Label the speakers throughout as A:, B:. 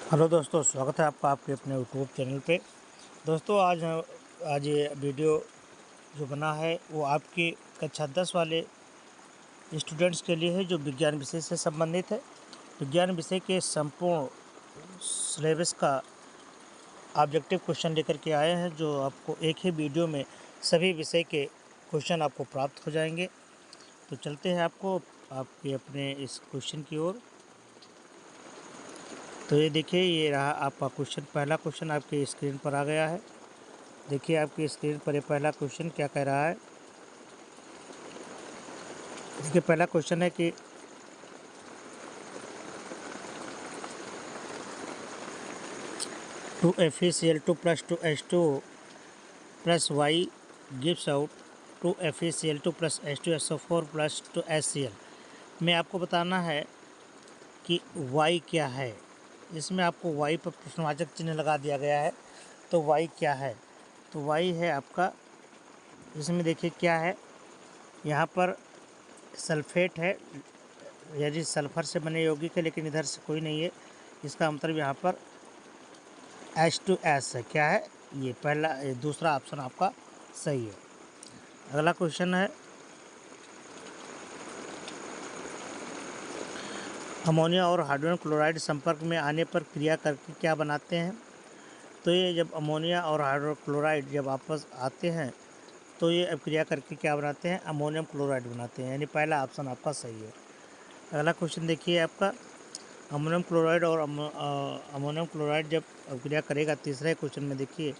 A: Hello दोस्तों, स्वागत है आपका आपके अपने यूट्यूब चैनल पे। दोस्तों आज ये वीडियो जो बना है वो आपकी कक्षा 10 वाले स्टूडेंट्स के लिए है जो विज्ञान विषय से संबंधित है। विज्ञान विषय के संपूर्ण सिलेबस का ऑब्जेक्टिव क्वेश्चन लेकर के आए हैं, जो आपको एक ही वीडियो में सभी विषय के क्वेश्चन आपको प्राप्त हो जाएंगे। तो चलते हैं आपके अपने इस क्वेश्चन की ओर। तो ये देखिए, ये रहा आपका क्वेश्चन। पहला क्वेश्चन आपके स्क्रीन पर आ गया है। देखिए आपकी स्क्रीन पर ये पहला क्वेश्चन क्या कह रहा है। इसके पहला क्वेश्चन है कि 2FeCl2 + 2H2 + Y gives out 2FeCl2 + H2SO4 + 2HCl। में आपको बताना है कि Y क्या है। इसमें आपको Y पर प्रश्नवाचक चिन्ह लगा दिया गया है। तो Y क्या है? तो Y है आपका, इसमें देखिए क्या है, यहाँ पर सल्फेट है, यानी सल्फ़र से बने यौगिक है, लेकिन इधर से कोई नहीं है। इसका मतलब यहाँ पर H2S है। क्या है ये? दूसरा ऑप्शन आपका सही है। अगला क्वेश्चन है, अमोनिया और हाइड्रोजन क्लोराइड संपर्क में आने पर क्रिया करके क्या बनाते हैं। तो ये जब अमोनिया और हाइड्रोजन क्लोराइड जब आपस आते हैं तो ये अब क्रिया करके क्या बनाते हैं? अमोनियम क्लोराइड बनाते हैं, यानी पहला ऑप्शन आपका सही है। अगला क्वेश्चन देखिए आपका, अमोनियम क्लोराइड और अमोनियम क्लोराइड जब अभिक्रिया करेगा, तीसरे क्वेश्चन में देखिए,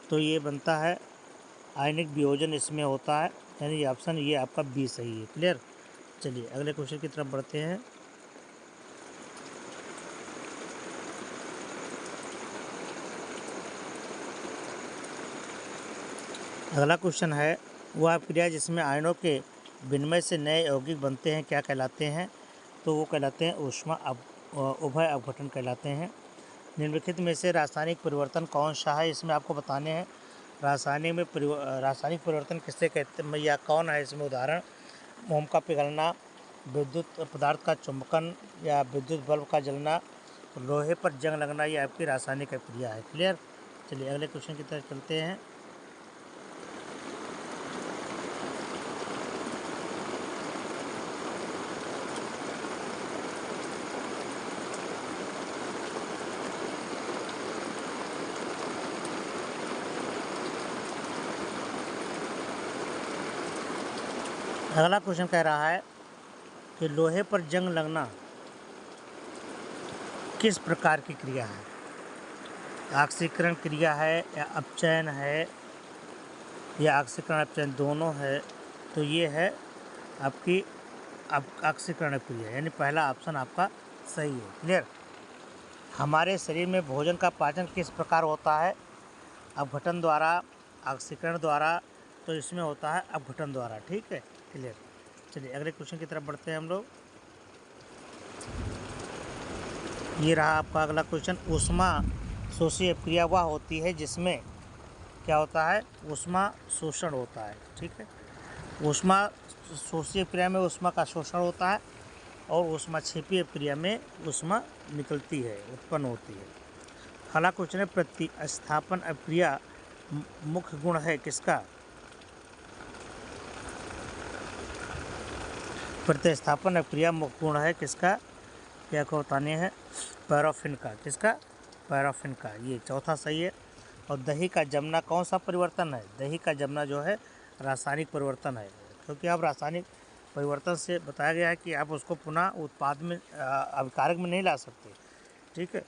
A: तो ये बनता है आयनिक वियोजन इसमें होता है, यानी ये ऑप्शन ये आपका बी सही है। क्लियर। चलिए अगले क्वेश्चन की तरफ बढ़ते हैं। अगला क्वेश्चन है, वह अभिक्रिया जिसमें आयनों के विनिमय से नए यौगिक बनते हैं क्या कहलाते हैं। तो वो कहलाते हैं उभय अपघटन कहलाते हैं। निम्नलिखित में से रासायनिक परिवर्तन कौन सा है? इसमें आपको बताने हैं रासायनिक परिवर्तन किससे कहते हैं या कौन है इसमें उदाहरण। मोम का पिघलना, विद्युत पदार्थ का चुंबकन या विद्युत बल्ब का जलना, लोहे पर जंग लगना, ये आपकी रासायनिक अभिक्रिया है। क्लियर। चलिए अगले क्वेश्चन की तरफ चलते हैं। अगला क्वेश्चन कह रहा है कि लोहे पर जंग लगना किस प्रकार की क्रिया है? ऑक्सीकरण क्रिया है या अपचयन है या ऑक्सीकरण अपचयन दोनों है? तो ये है आपकी ऑक्सीकरण क्रिया, यानी पहला ऑप्शन आपका सही है। क्लियर। हमारे शरीर में भोजन का पाचन किस प्रकार होता है? अपघटन द्वारा, ऑक्सीकरण द्वारा। तो इसमें होता है अपघटन द्वारा। ठीक है। क्लियर। चलिए अगले क्वेश्चन की तरफ बढ़ते हैं हम लोग। ये रहा आपका अगला क्वेश्चन, ऊष्मा शोषी क्रिया वह होती है जिसमें क्या होता है? ऊष्मा शोषण होता है। ठीक है। ऊष्मा शोषी क्रिया में ऊष्मा का शोषण होता है और ऊष्मा क्षेपीय क्रिया में ऊष्मा निकलती है, उत्पन्न होती है। अगला क्वेश्चन है, प्रतिस्थापन अभिक्रिया मुख्य गुण है किसका? प्रतिस्थापन अभिक्रिया मुख्य गुण है किसका? क्या को बताने हैं? पैराफिन का। किसका? पैराफिन का। ये चौथा सही है। और दही का जमना कौन सा परिवर्तन है? दही का जमना जो है रासायनिक परिवर्तन है, क्योंकि आप रासायनिक परिवर्तन से बताया गया है कि आप उसको पुनः उत्पाद में अभिकारक में नहीं ला सकते। ठीक है।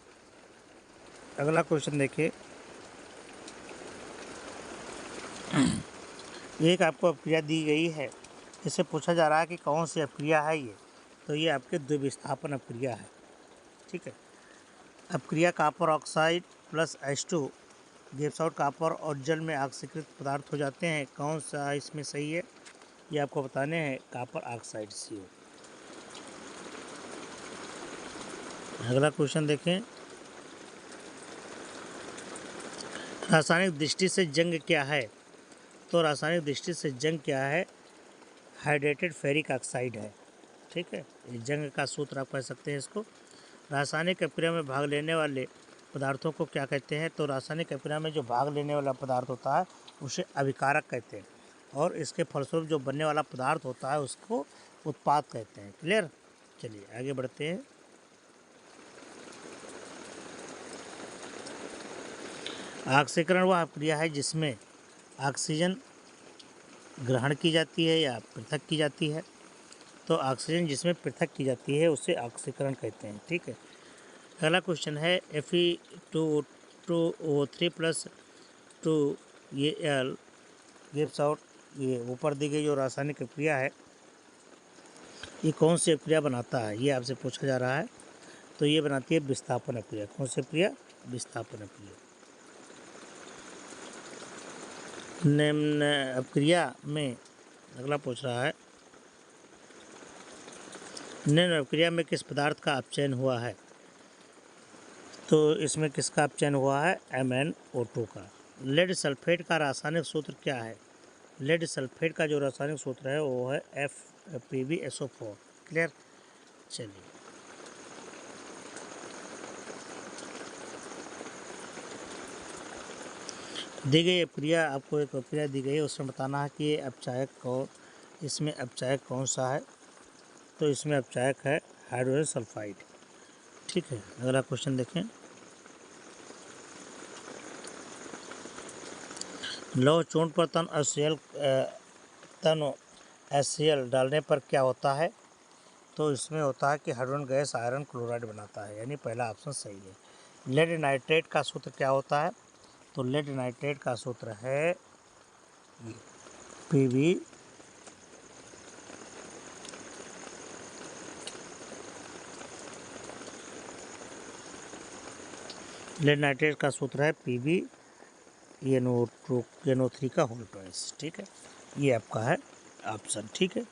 A: अगला क्वेश्चन देखिए, एक आपको अभिक्रिया दी गई है, इससे पूछा जा रहा है कि कौन सी अभिक्रिया है ये। तो ये आपके द्विविस्थापन अभिक्रिया है। ठीक है। अभिक्रिया copper oxide plus H2 gives out copper और जल में ऑक्सीकृत पदार्थ हो जाते हैं। कौन सा इसमें सही है ये आपको बताने हैं? Copper oxide CO। अगला क्वेश्चन देखें, रासायनिक दृष्टि से जंग क्या है? तो रासायनिक दृष्टि से जंग क्या है? हाइड्रेटेड फेरिक ऑक्साइड है। ठीक है। ये जंग का सूत्र आप कह सकते हैं इसको। रासायनिक अभिक्रिया में भाग लेने वाले पदार्थों को क्या कहते हैं? तो रासायनिक अभिक्रिया में जो भाग लेने वाला पदार्थ होता है उसे अभिकारक कहते हैं, और इसके फलस्वरूप जो बनने वाला पदार्थ होता है उसको उत्पाद कहते हैं। क्लियर? चलिए आगे बढ़ते हैं। ऑक्सीकरण वह अभिक्रिया है जिसमें ऑक्सीजन ग्रहण की जाती है या पृथक की जाती है। तो ऑक्सीजन जिसमें पृथक की जाती है उसे ऑक्सीकरण कहते हैं। ठीक है। अगला क्वेश्चन है Fe2O3 plus 2Al gives out. ये ऊपर दी गई जो रासायनिक अभिक्रिया है ये कौन सी अभिक्रिया बनाता है, ये आपसे पूछा जा रहा है। तो ये बनाती है विस्थापन अभिक्रिया। कौन सी अभिक्रिया? विस्थापन अभिक्रिया। निम्न अभिक्रिया में अगला पूछ रहा है, निम्न अभिक्रिया में किस पदार्थ का अपचयन हुआ है? तो इसमें किसका अपचयन हुआ है? MnO2 का। लेड सल्फेट का रासायनिक सूत्र क्या है? लेड सल्फेट का जो रासायनिक सूत्र है वो है FePbSO4। क्लियर? चलिए दी गई अभिक्रिया, आपको एक अभिक्रिया दी गई है, उसमें बताना है कि ये अपचायक कौन, इसमें अपचायक कौन सा है? तो इसमें अपचायक है हाइड्रोजन सल्फाइड। ठीक है। अगला क्वेश्चन देखें। लौह चूर्ण पर तन HCl डालने पर क्या होता है? तो इसमें होता है कि हाइड्रोजन गैस आयरन क्लोराइड बनाता है, यानी पहला ऑप्शन सही है। लेड नाइट्रेट का सूत्र क्या होता है? तो लेड नाइट्रेट का सूत्र है Pb लेड नाइट्रेट का सूत्र है PbNO3 का होल ट्वाइस। ठीक है, ये आपका है ऑप्शन। ठीक है।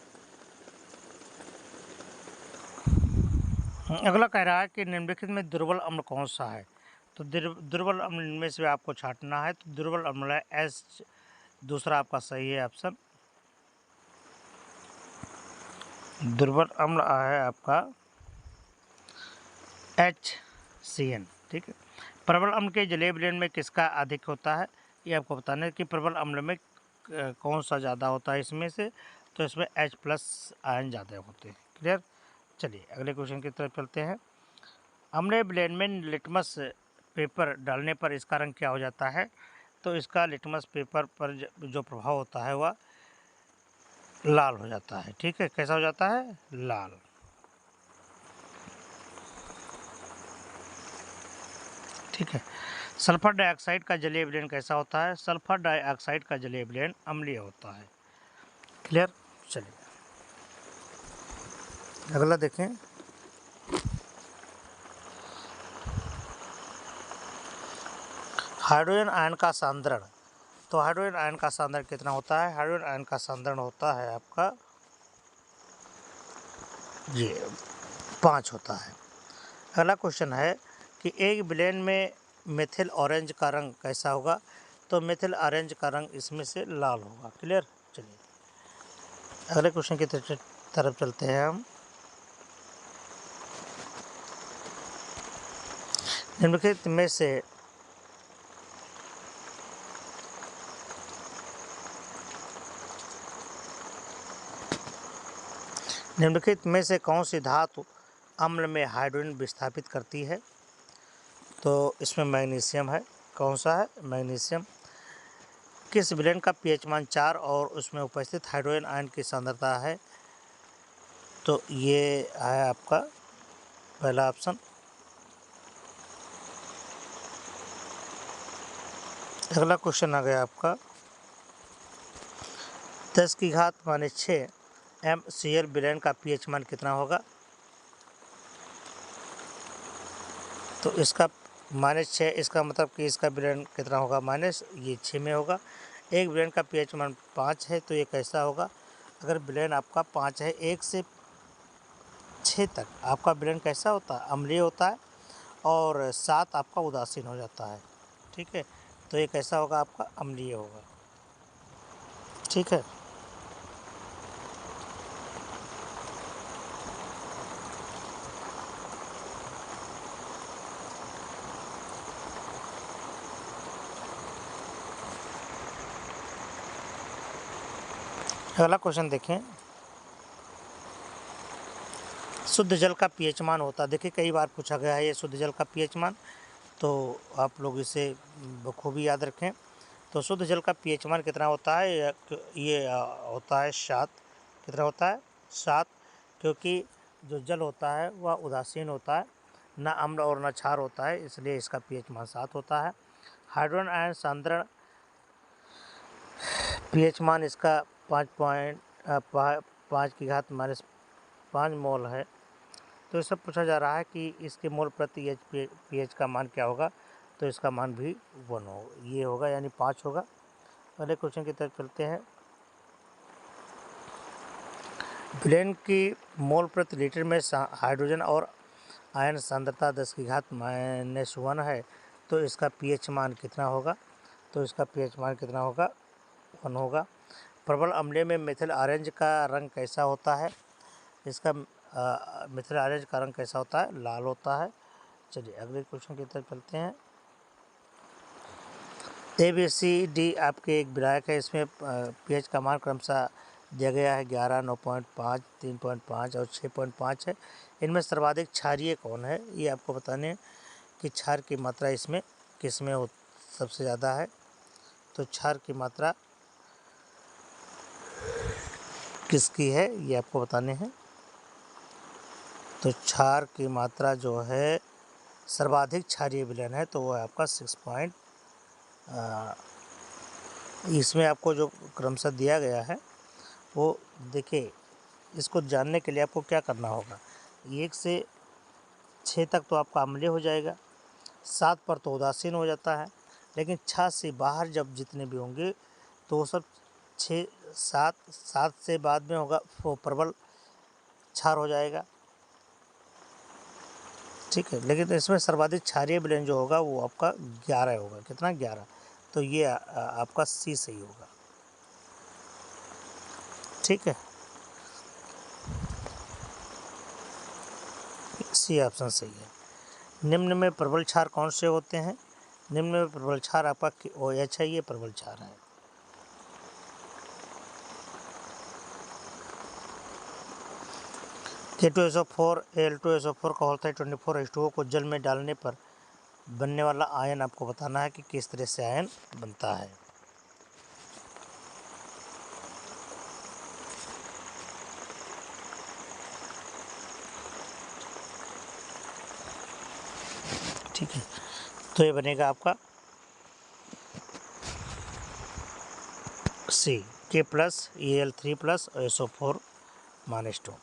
A: अगला कह रहा है कि निम्नलिखित में दुर्बल अम्ल कौन सा है? तो दुर्बल अम्ल इनमें से आपको छांटना है। तो दुर्बल अम्ल है H, दूसरा आपका सही है ऑप्शन। दुर्बल अम्ल है आपका HCN। ठीक है। प्रबल अम्ल के जलीय विलयन में किसका अधिक होता है? ये आपको बताना है कि प्रबल अम्ल में कौन सा ज़्यादा होता है इसमें से। तो इसमें H+ आयन ज़्यादा होते हैं। क्लियर? चलिए अगले क्वेश्चन की तरफ चलते हैं। अम्लीय विलयन में लिटमस पेपर डालने पर इसका रंग क्या हो जाता है? तो इसका लिटमस पेपर पर जो प्रभाव होता है वह लाल हो जाता है। ठीक है। कैसा हो जाता है? लाल। ठीक है। सल्फर डाइऑक्साइड का जलीय विलयन कैसा होता है? सल्फर डाइऑक्साइड का जलीय विलयन अम्लीय होता है। क्लियर? चलिए अगला देखें। हाइड्रोजन आयन का सांद्रण। तो हाइड्रोजन आयन का सांद्रण कितना होता है? हाइड्रोजन आयन का सांद्रण होता है आपका ये 5 होता है। अगला क्वेश्चन है कि एक विलयन में मेथिल ऑरेंज का रंग कैसा होगा? तो मेथिल ऑरेंज का रंग इसमें से लाल होगा। क्लियर? चलिए अगले क्वेश्चन की तरफ चलते हैं हम। निम्नलिखित में से कौन सी धातु अम्ल में हाइड्रोजन विस्थापित करती है? तो इसमें मैग्नीशियम है। कौन सा है? मैग्नीशियम। किस विलयन का pH मान 4 और उसमें उपस्थित हाइड्रोजन आयन की सांद्रता है? तो ये है आपका पहला ऑप्शन। अगला क्वेश्चन आ गया आपका 10⁻⁶ MCl विलयन का pH मान कितना होगा? तो इसका -6, इसका मतलब कि इसका विलयन कितना होगा? -6 में होगा। एक विलयन का pH मान 5 है तो ये कैसा होगा? अगर विलयन आपका 5 है, 1 से 6 तक आपका विलयन कैसा होता है? अम्लीय होता है, और 7 आपका उदासीन हो जाता है। ठीक है। तो ये कैसा होगा? आपका अम्लीय होगा। ठीक है। अगला क्वेश्चन देखें, शुद्ध जल का पीएच मान होता है। देखिए कई बार पूछा गया है ये शुद्ध जल का पीएच मान, तो आप लोग इसे बखूबी याद रखें। तो शुद्ध जल का पीएच मान कितना होता है, ये होता है 7। कितना होता है? 7, क्योंकि जो जल होता है वह उदासीन होता है, न अम्ल और न क्षार होता है, इसलिए इसका पीएच मान 7 होता है। हाइड्रोजन आयन सांद्रण पीएच मान इसका 5 - 5 तो इससे पूछा जा रहा है कि इसके मोल प्रति पीएच का मान क्या होगा, तो इसका मान भी 1 होगा, ये होगा यानी 5 होगा। अगले क्वेश्चन की तरफ चलते हैं। विलेन की मोल प्रति लीटर में हाइड्रोजन और आयन सांद्रता 10⁻⁻1 है, तो इसका पीएच मान कितना होगा, तो इसका पीएच मान कितना होगा? 1 होगा। प्रबल अम्लीय में मिथिल ऑरेंज का रंग कैसा होता है, इसका मिथिल ऑरेंज का रंग कैसा होता है? लाल होता है। चलिए अगले क्वेश्चन की तरफ चलते हैं। ABCD आपके एक विलायक है, इसमें पीएच का मान क्रमशः दिया गया है 11, 9.5, 3.5 और 6.5 है। इनमें सर्वाधिक क्षारीय कौन है, ये आपको बताने कि क्षार की मात्रा इसमें किसमें सबसे ज़्यादा है। तो क्षार की मात्रा किसकी है, ये आपको बताने हैं। तो क्षार की मात्रा जो है सर्वाधिक क्षारीय विलयन है, तो वो है आपका 6 इसमें आपको जो क्रमशः दिया गया है वो देखिए, इसको जानने के लिए आपको क्या करना होगा, 1 से 6 तक तो आपका अम्लीय हो जाएगा, 7 पर तो उदासीन हो जाता है, लेकिन 6 से बाहर जब जितने भी होंगे तो वो सब 6, 7 से बाद में होगा वो प्रबल क्षार हो जाएगा, ठीक है। लेकिन इसमें सर्वाधिक क्षारीय विलयन जो होगा वो आपका 11 होगा। कितना? 11। तो ये आपका सी सही होगा, ठीक है, सी ऑप्शन सही है। निम्न में प्रबल क्षार कौन से होते हैं? निम्न में प्रबल क्षार आपका OH है, ये प्रबल क्षार है। K2SO4 Al2SO4 का होता है 24H2O को जल में डालने पर बनने वाला आयन आपको बताना है कि किस तरह से आयन बनता है। ठीक है, तो ये बनेगा आपका C, K+Al3+ और SO4 - 2।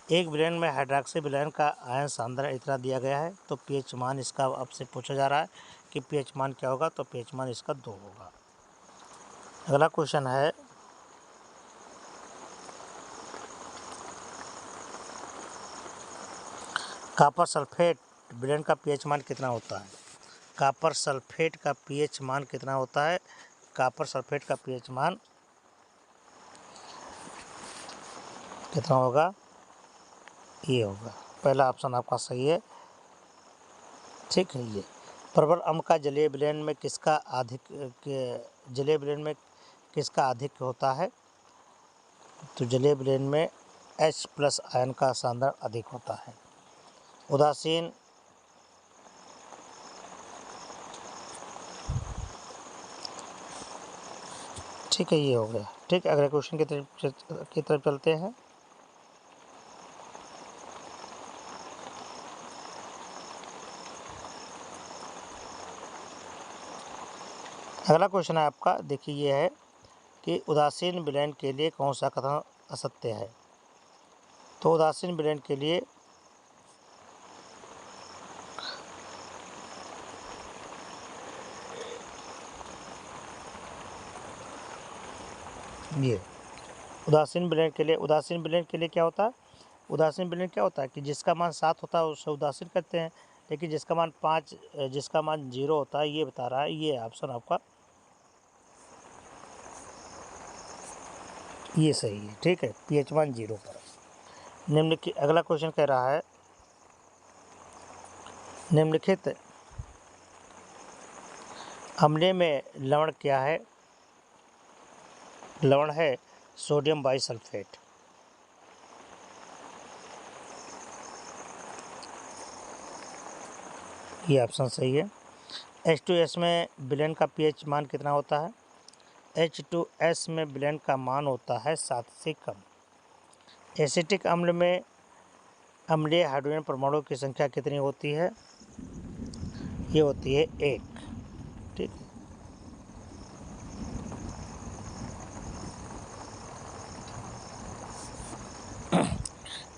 A: एक विलयन में हाइड्रॉक्सी विलयन का आयन सांद्रण इतना दिया गया है, तो पीएच मान इसका आपसे पूछा जा रहा है कि पीएच मान क्या होगा, तो पीएच मान इसका 2 होगा। अगला क्वेश्चन है, कॉपर सल्फेट विलयन का पीएच मान कितना होता है? कॉपर सल्फेट का पीएच मान कितना होता है? कॉपर सल्फेट का पीएच मान कितना होगा? ये होगा, पहला ऑप्शन आपका सही है, ठीक है। ये प्रबल अम्ल का जलीय विलयन में किसका अधिक होता है? तो जलीय विलयन में H+ आयन का सांद्रण अधिक होता है। उदासीन ठीक है, ये हो गया, ठीक है। अगले क्वेश्चन की तरफ चलते हैं। अगला क्वेश्चन है आपका, देखिए ये है कि उदासीन विलयन के लिए कौन सा कथन असत्य है? तो उदासीन विलयन के लिए ये उदासीन विलयन के लिए क्या होता है? उदासीन विलयन क्या होता है कि जिसका मान 7 होता है उसे उदासीन कहते हैं, लेकिन जिसका मान 0 होता है, ये बता रहा है, ये ऑप्शन आपका ये सही है, ठीक है, पीएच मान 0 पर। निम्नलिखित अगला क्वेश्चन कह रहा है, निम्नलिखित अम्लीय में लवण क्या है? लवण है सोडियम बाइसल्फेट। ये ऑप्शन सही है। H2S में ब्लेंड का pH मान कितना होता है? H2S में ब्लेंड का मान होता है 7 से कम। एसिटिक अम्ल में अम्लीय हाइड्रोजन परमाणु की संख्या कितनी होती है? ये होती है 1। ठीक।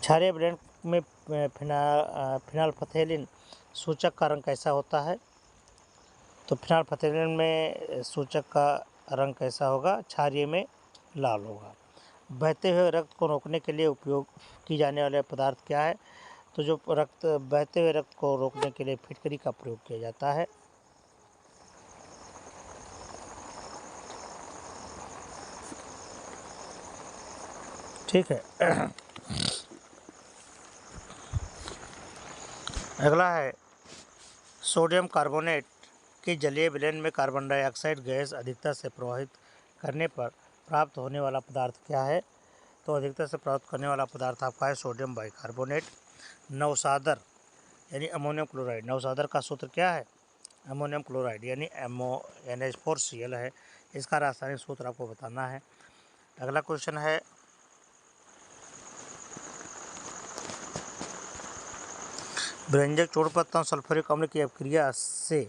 A: क्षारीय ब्लेंड में फिनाल्फथेलिन सूचक का रंग कैसा होता है? तो फिनाल्फथेलिन में सूचक का रंग कैसा होगा? क्षारीय में लाल होगा। बहते हुए रक्त को रोकने के लिए उपयोग की जाने वाले पदार्थ क्या है? तो जो बहते हुए रक्त को रोकने के लिए फिटकरी का प्रयोग किया जाता है। ठीक है। अगला है सोडियम कार्बोनेट के जलीय विलयन में कार्बन डाइऑक्साइड गैस अधिकता से प्रवाहित करने पर प्राप्त होने वाला पदार्थ क्या है? तो अधिकता से प्राप्त करने वाला पदार्थ आपका है सोडियम बाइकार्बोनेट। नवसादर यानी अमोनियम क्लोराइड, नवसादर का सूत्र क्या है? अमोनियम क्लोराइड यानी NH4Cl है। इसका रासायनिक सूत्र आपको बताना है। अगला क्वेश्चन है व्यंजक चूर्ण पर तन सल्फ्यूरिक अम्ल की अपक्रिया से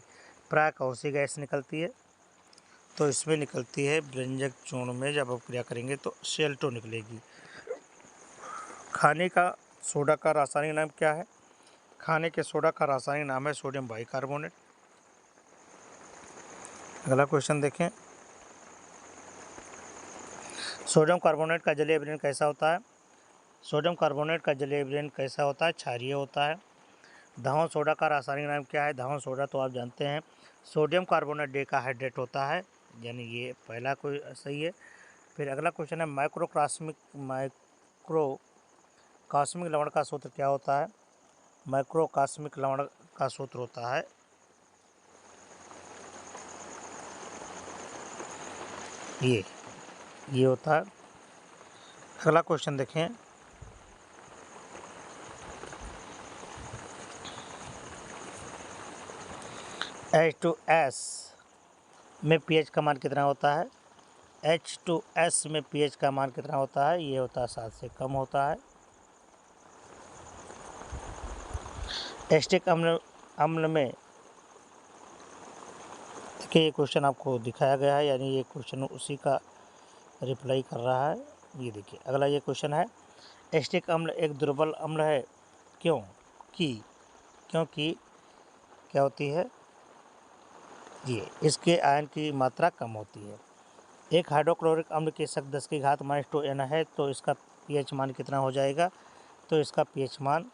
A: प्राय कौन सी गैस निकलती है? तो इसमें निकलती है व्यंजक चूर्ण में जब अपक्रिया करेंगे तो Cl2 निकलेगी। खाने का सोडा का रासायनिक नाम क्या है? खाने के सोडा का रासायनिक नाम है सोडियम बाइकार्बोनेट। अगला क्वेश्चन देखें। सोडियम कार्बोनेट का जलीय विलयन कैसा होता है? सोडियम कार्बोनेट का जलीय विलयन कैसा होता है? क्षारीय होता है। धावन सोडा का रासायनिक नाम क्या है? धावन सोडा तो आप जानते हैं सोडियम कार्बोनेट डेकाहाइड्रेट होता है, यानी ये पहला कोई सही है। फिर अगला क्वेश्चन है माइक्रोकास्मिक लवण का सूत्र क्या होता है? माइक्रोकास्मिक लवण का सूत्र होता है ये होता है। अगला क्वेश्चन देखें। H2S में pH का मान कितना होता है? H2S में pH का मान कितना होता है? ये होता है 7 से कम होता है। एसिटिक अम्ल में देखिए ये क्वेश्चन आपको दिखाया गया है, यानी ये क्वेश्चन उसी का रिप्लाई कर रहा है। ये देखिए अगला ये क्वेश्चन है एसिटिक अम्ल एक दुर्बल अम्ल है क्योंकि क्या होती है? ये इसके आयन की मात्रा कम होती है। एक हाइड्रोक्लोरिक अम्ल की शक्ति 10 की घात -2 N है, तो इसका pH मान कितना हो जाएगा? तो इसका pH मान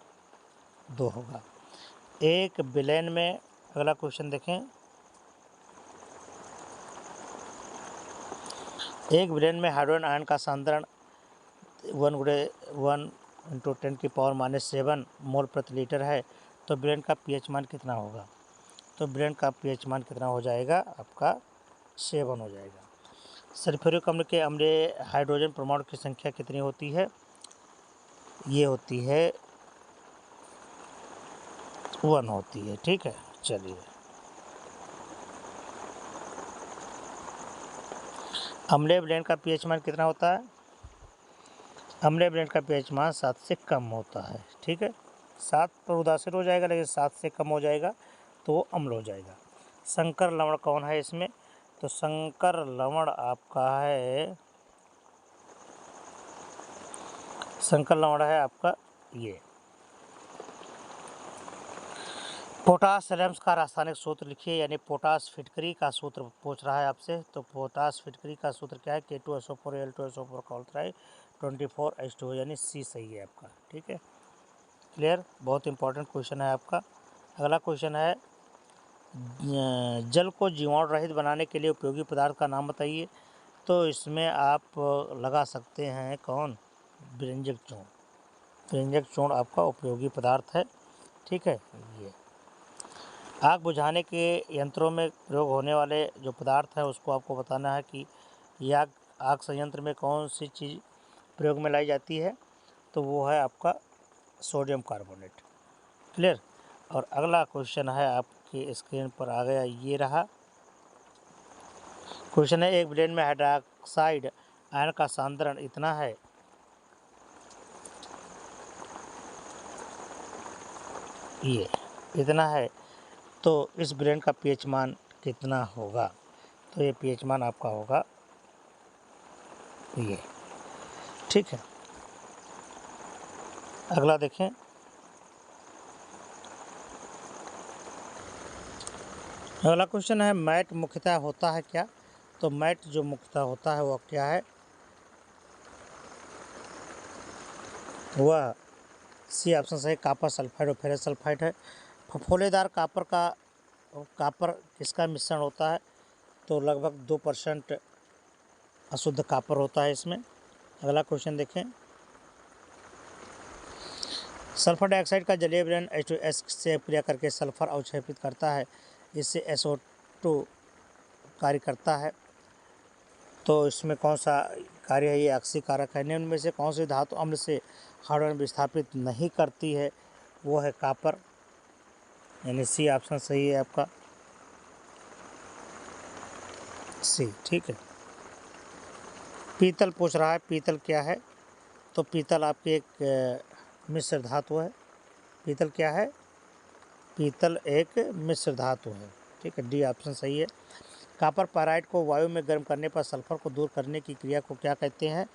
A: 2 होगा। एक विलयन में अगला क्वेश्चन देखें। एक विलयन में हाइड्रोजन आयन का सांद्रण 1 × 10⁻⁷ मोल प्रति लीटर है, तो विलयन का pH मान कितना होगा? तो विलयन का pH मान कितना हो जाएगा? आपका 7 हो जाएगा। सल्फ्यूरिक अम्ल के अम्लीय हाइड्रोजन परमाणु की संख्या कितनी होती है? ये होती है 1 होती है। ठीक है, चलिए। अम्लीय विलयन का pH मान कितना होता है? अम्लीय विलयन का pH मान 7 से कम होता है। ठीक है, 7 पर उदासीन हो जाएगा, लेकिन 7 से कम हो जाएगा तो वो अम्ल हो जाएगा। संकर लवण कौन है इसमें? तो संकर लवण आपका है, संकर लवण है आपका ये। पोटास सैलेम्स का रासायनिक सूत्र लिखिए, यानी पोटास फिटकरी का सूत्र पूछ रहा है आपसे। तो पोटास फिटकरी का सूत्र क्या है? K2SO4 Al2SO4 का अल्ट्राइड 24H2, यानी C सही है आपका। ठीक है, क्लियर। बहुत इंपॉर्टेंट क्वेश्चन है आपका। अगला क्वेश्चन है जल को जीवाणु रहित बनाने के लिए उपयोगी पदार्थ का नाम बताइए। तो इसमें आप लगा सकते हैं कौन? व्यंजक चूर्ण। व्यंजक चूर्ण आपका उपयोगी पदार्थ है। ठीक है, ये आग बुझाने के यंत्रों में प्रयोग होने वाले जो पदार्थ है उसको आपको बताना है कि यह आग आग संयंत्र में कौन सी चीज़ प्रयोग में लाई जाती है? तो वो है आपका सोडियम कार्बोनेट। क्लियर। और अगला क्वेश्चन है आपकी स्क्रीन पर आ गया, ये रहा क्वेश्चन है, एक ब्लेंड में हाइड्रोक्साइड आयन का सांद्रण इतना है, ये इतना है, तो इस ब्लेंड का पीएच मान कितना होगा? तो ये पीएच मान आपका होगा ये। ठीक है, अगला देखें। अगला क्वेश्चन है, मैट मुख्यतः होता है क्या? तो मैट जो मुख्यतः होता है वह क्या है? वह सी ऑप्शन सही, कापर सल्फाइड और फेरस सल्फाइड है। फफोलेदार कापर किसका मिश्रण होता है? तो लगभग 2% अशुद्ध कापर होता है इसमें। अगला क्वेश्चन देखें। सल्फर डाइऑक्साइड का जलीय विलयन H2S से क्रिया करके सल्फर अवक्षेपित करता है, इससे SO2 कार्य करता है। तो इसमें कौन सा कार्य है? ये ऑक्सीकारक है। निम्न में से कौन सी धातु अम्ल से हाइड्रोजन विस्थापित नहीं करती है? वो है कापर, यानी सी ऑप्शन सही है आपका, सी। ठीक है, पीतल पूछ रहा है, पीतल क्या है? तो पीतल आपकी एक मिश्र धातु है। पीतल क्या है? पीतल एक मिश्र धातु है। ठीक है, डी ऑप्शन सही है। कॉपर पाराइड को वायु में गर्म करने पर सल्फर को दूर करने की क्रिया को क्या कहते हैं?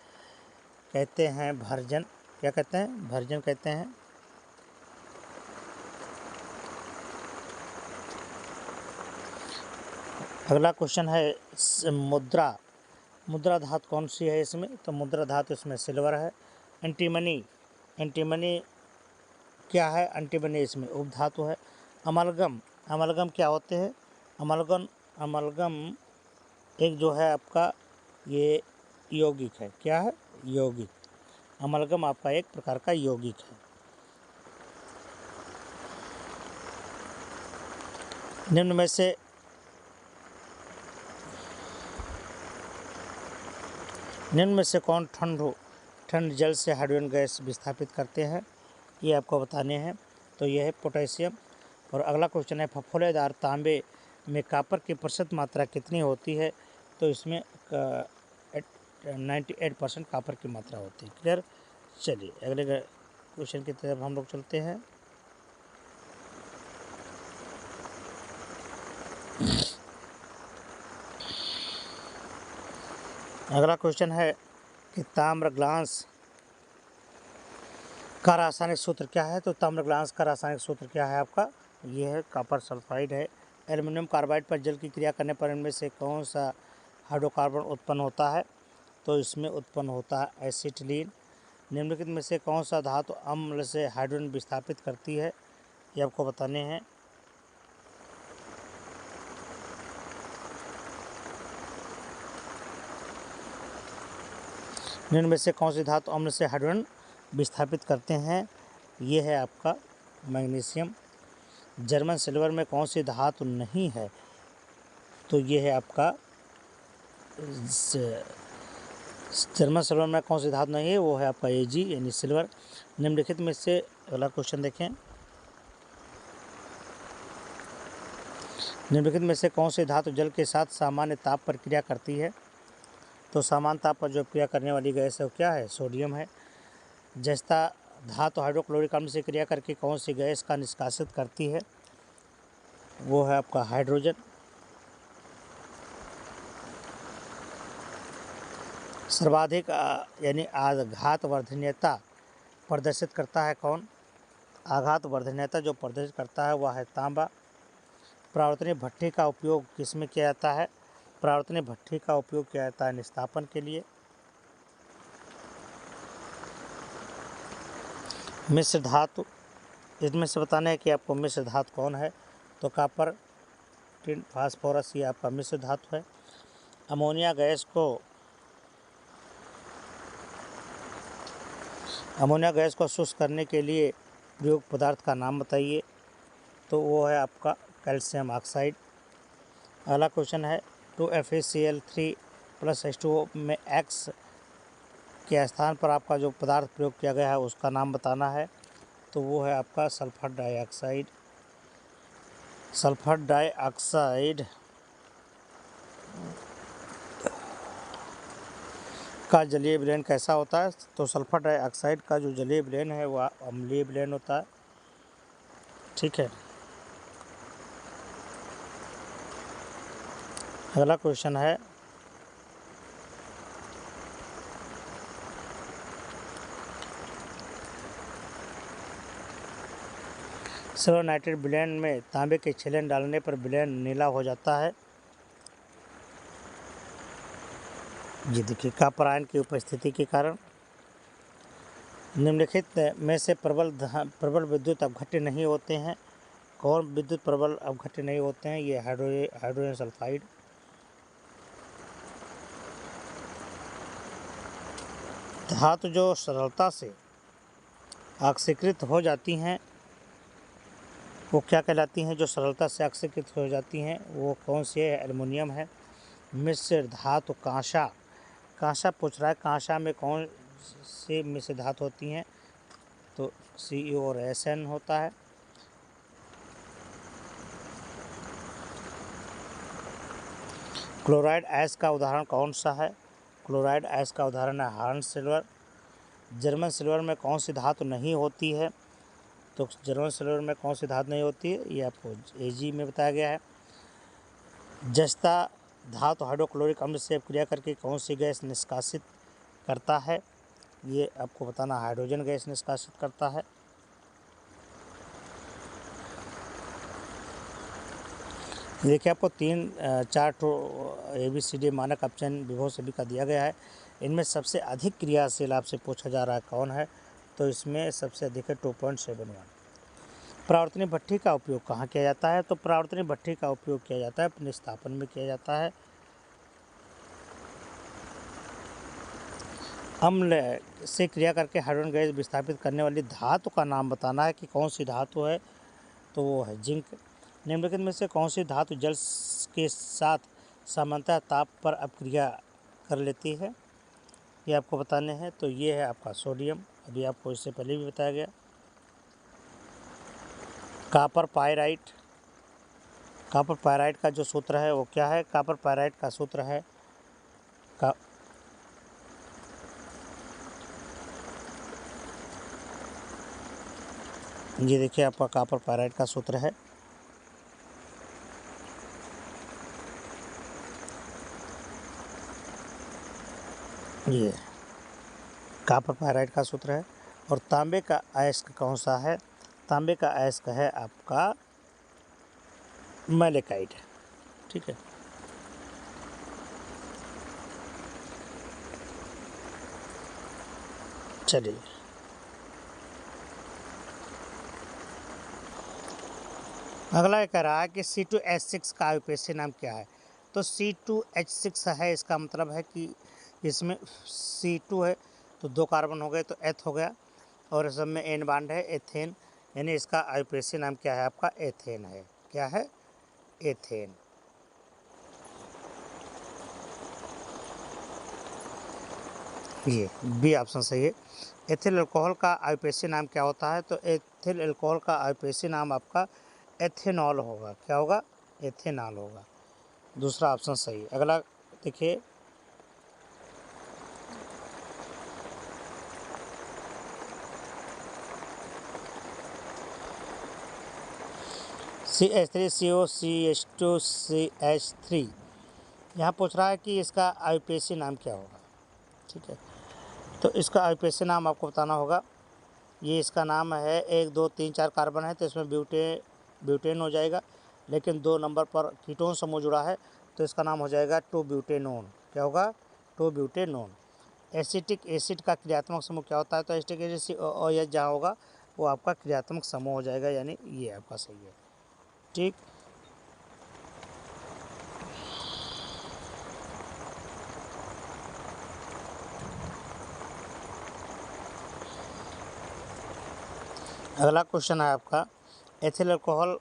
A: कहते हैं भर्जन। क्या कहते हैं? भर्जन कहते हैं। अगला क्वेश्चन है, मुद्रा धातु कौन सी है इसमें? तो मुद्रा धातु इसमें सिल्वर है। एंटीमनी क्या है? एंटीमनी इसमें उपधातु है। अमलगम क्या होते हैं? अमलगम एक जो है आपका ये यौगिक है। क्या है? यौगिक। अमलगम आपका एक प्रकार का यौगिक है। निम्न में से कौन ठंड जल से हाइड्रोजन गैस विस्थापित करते हैं? ये आपको बताने हैं। तो यह है पोटेशियम। और अगला क्वेश्चन है, फफोलेदार तांबे में कॉपर की प्रतिशत मात्रा कितनी होती है? तो इसमें 98% कॉपर की मात्रा होती है। क्लियर। चलिए अगले क्वेश्चन की तरफ हम लोग चलते हैं। अगला क्वेश्चन है कि ताम्र ग्लास का रासायनिक सूत्र क्या है? तो ताम्र ग्लास का रासायनिक सूत्र क्या है आपका? ये है कॉपर सल्फाइड है। एल्युमिनियम कार्बाइड पर जल की क्रिया करने पर इनमें से कौन सा हाइड्रोकार्बन उत्पन्न होता है? तो इसमें उत्पन्न होता है एसिटिलीन। निम्नलिखित में से कौन सा धातु अम्ल से हाइड्रोजन विस्थापित करती है? ये आपको बताने हैं। निम्न में से कौन सी धातु अम्ल से हाइड्रोजन विस्थापित करते हैं? ये है आपका मैग्नीशियम। जर्मन सिल्वर में कौन सी धातु नहीं है? तो ये है आपका जर्मन सिल्वर में कौन सी धातु नहीं है? वो है आपका Ag यानी सिल्वर। निम्नलिखित में से अगला क्वेश्चन देखें। निम्नलिखित में से कौन सी धातु जल के साथ सामान्य ताप पर क्रिया करती है? तो सामान्य ताप पर जो क्रिया करने वाली गैस है वो क्या है? सोडियम है। जस्ता धातु हाइड्रोक्लोरिक अम्ल से क्रिया करके कौन सी गैस का निष्कासित करती है? वो है आपका हाइड्रोजन। सर्वाधिक यानी आघात वर्धनीयता प्रदर्शित करता है कौन? आघात वर्धनीयता जो प्रदर्शित करता है वह है तांबा। परावर्तनीय भट्ठी का उपयोग किस में किया जाता है? परावर्तनीय भट्ठी का उपयोग किया जाता है निस्तापन के लिए। मिश्र धातु, इसमें से बताना है कि आपको मिश्र धातु कौन है? तो कॉपर टिन फास्फोरस ये आपका मिश्र धातु है। अमोनिया गैस को शुष्क करने के लिए प्रयुक्त पदार्थ का नाम बताइए। तो वो है आपका कैल्शियम ऑक्साइड। अगला क्वेश्चन है, 2FeCl3 प्लस H2O में X के स्थान पर आपका जो पदार्थ प्रयोग किया गया है उसका नाम बताना है। तो वो है आपका सल्फर डाइऑक्साइड। सल्फर डाइऑक्साइड का जलीय विलयन कैसा होता है? तो सल्फर डाइऑक्साइड का जो जलीय विलयन है वह अम्लीय विलयन होता है। ठीक है। अगला क्वेश्चन है सिल्वर नाइट्रेट विलयन में तांबे के छेलन डालने पर विलयन नीला हो जाता है। ये देखिए, कॉपर आयन की उपस्थिति के कारण। निम्नलिखित में से प्रबल विद्युत अपघट्य नहीं होते हैं। कौन विद्युत प्रबल अपघट्य नहीं होते हैं? ये हाइड्रोजन सल्फाइड। धातु जो सरलता से ऑक्सीकृत हो जाती हैं वो क्या कहलाती हैं? जो सरलता से ऑक्सीकृत हो जाती हैं वो कौन सी है? एल्युमिनियम है। मिश्र धातु कांसा। कांसा पूछ रहा है, कांसा में कौन सी मिश्र धातु होती हैं? तो Cu और Sn होता है। क्लोराइड ऐश का उदाहरण कौन सा है? क्लोराइड ऐश का उदाहरण है हार्न सिल्वर। जर्मन सिल्वर में कौन सी धातु नहीं होती है? तो जर्मन सिल्वर में कौन सी धातु नहीं होती है? ये आपको Ag में बताया गया है। जस्ता धातु हाइड्रोक्लोरिक अम्ल से क्रिया करके कौन सी गैस निष्कासित करता है? ये आपको बताना, हाइड्रोजन गैस निष्कासित करता है। देखिए, आपको 4 ABCD मानक ऑप्शन विभव सभी का दिया गया है। इनमें सबसे अधिक क्रियाशील आपसे पूछा जा रहा है कौन है? तो इसमें सबसे अधिक है 2.71। परावर्तनीय भट्ठी का उपयोग कहाँ किया जाता है? तो परावर्तनीय भट्ठी का उपयोग किया जाता है प्रतिस्थापन में किया जाता है। अम्ल से क्रिया करके हाइड्रोजन गैस विस्थापित करने वाली धातु का नाम बताना है कि कौन सी धातु है? तो वो है जिंक। निम्नलिखित में से कौन सी धातु जल के साथ सामान्यतः ताप पर अपक्रिया कर लेती है? ये आपको बताने हैं। तो ये है आपका सोडियम, अभी आपको इससे पहले भी बताया गया। Copper pyrite. कॉपर पायराइट का जो सूत्र है वो क्या है? कॉपर पायराइट का सूत्र है ये देखिए, आपका कॉपर पायराइट का सूत्र है ये कॉपर पायराइट का सूत्र है। और तांबे का अयस्क कौन सा है? तांबे का अयस्क है आपका मैलेकाइट। ठीक है। चलिए, अगला ये कह रहा है कि C2H6 का आयुपेशीय नाम क्या है? तो C2H6 है, इसका मतलब है कि इसमें C2 है तो 2 कार्बन हो गए तो एथ हो गया, और सब में N बांड है, एथेन, यानी इसका आयुपेशीय नाम क्या है? आपका एथेन है। क्या है? एथेन। ये बी ऑप्शन सही है। एथिल अल्कोहल का आयुपेशीय नाम क्या होता है? तो एथिल अल्कोहल का आयुपेशीय नाम आपका एथेनॉल होगा। क्या होगा? एथेनॉल होगा। दूसरा ऑप्शन सही है। अगला देखिए, CH3COCH2CH3 यहाँ पूछ रहा है कि इसका आयुपेशीय नाम क्या होगा। ठीक है, तो इसका आयुपेशीय नाम आपको बताना होगा। ये इसका नाम है 1 2 3 4 कार्बन है तो इसमें ब्यूटेन हो जाएगा, लेकिन 2 नंबर पर कीटोन समूह जुड़ा है तो इसका नाम हो जाएगा 2-ब्यूटेनोन। क्या होगा? 2-ब्यूटेनोन। एसिटिक एसिड का क्रियात्मक समूह क्या होता है? तो एसिटिक एसिड OH जहाँ होगा वो आपका क्रियात्मक समूह हो जाएगा, यानी ये आपका सही है। ठीक। अगला क्वेश्चन है आपका, एथिल अल्कोहल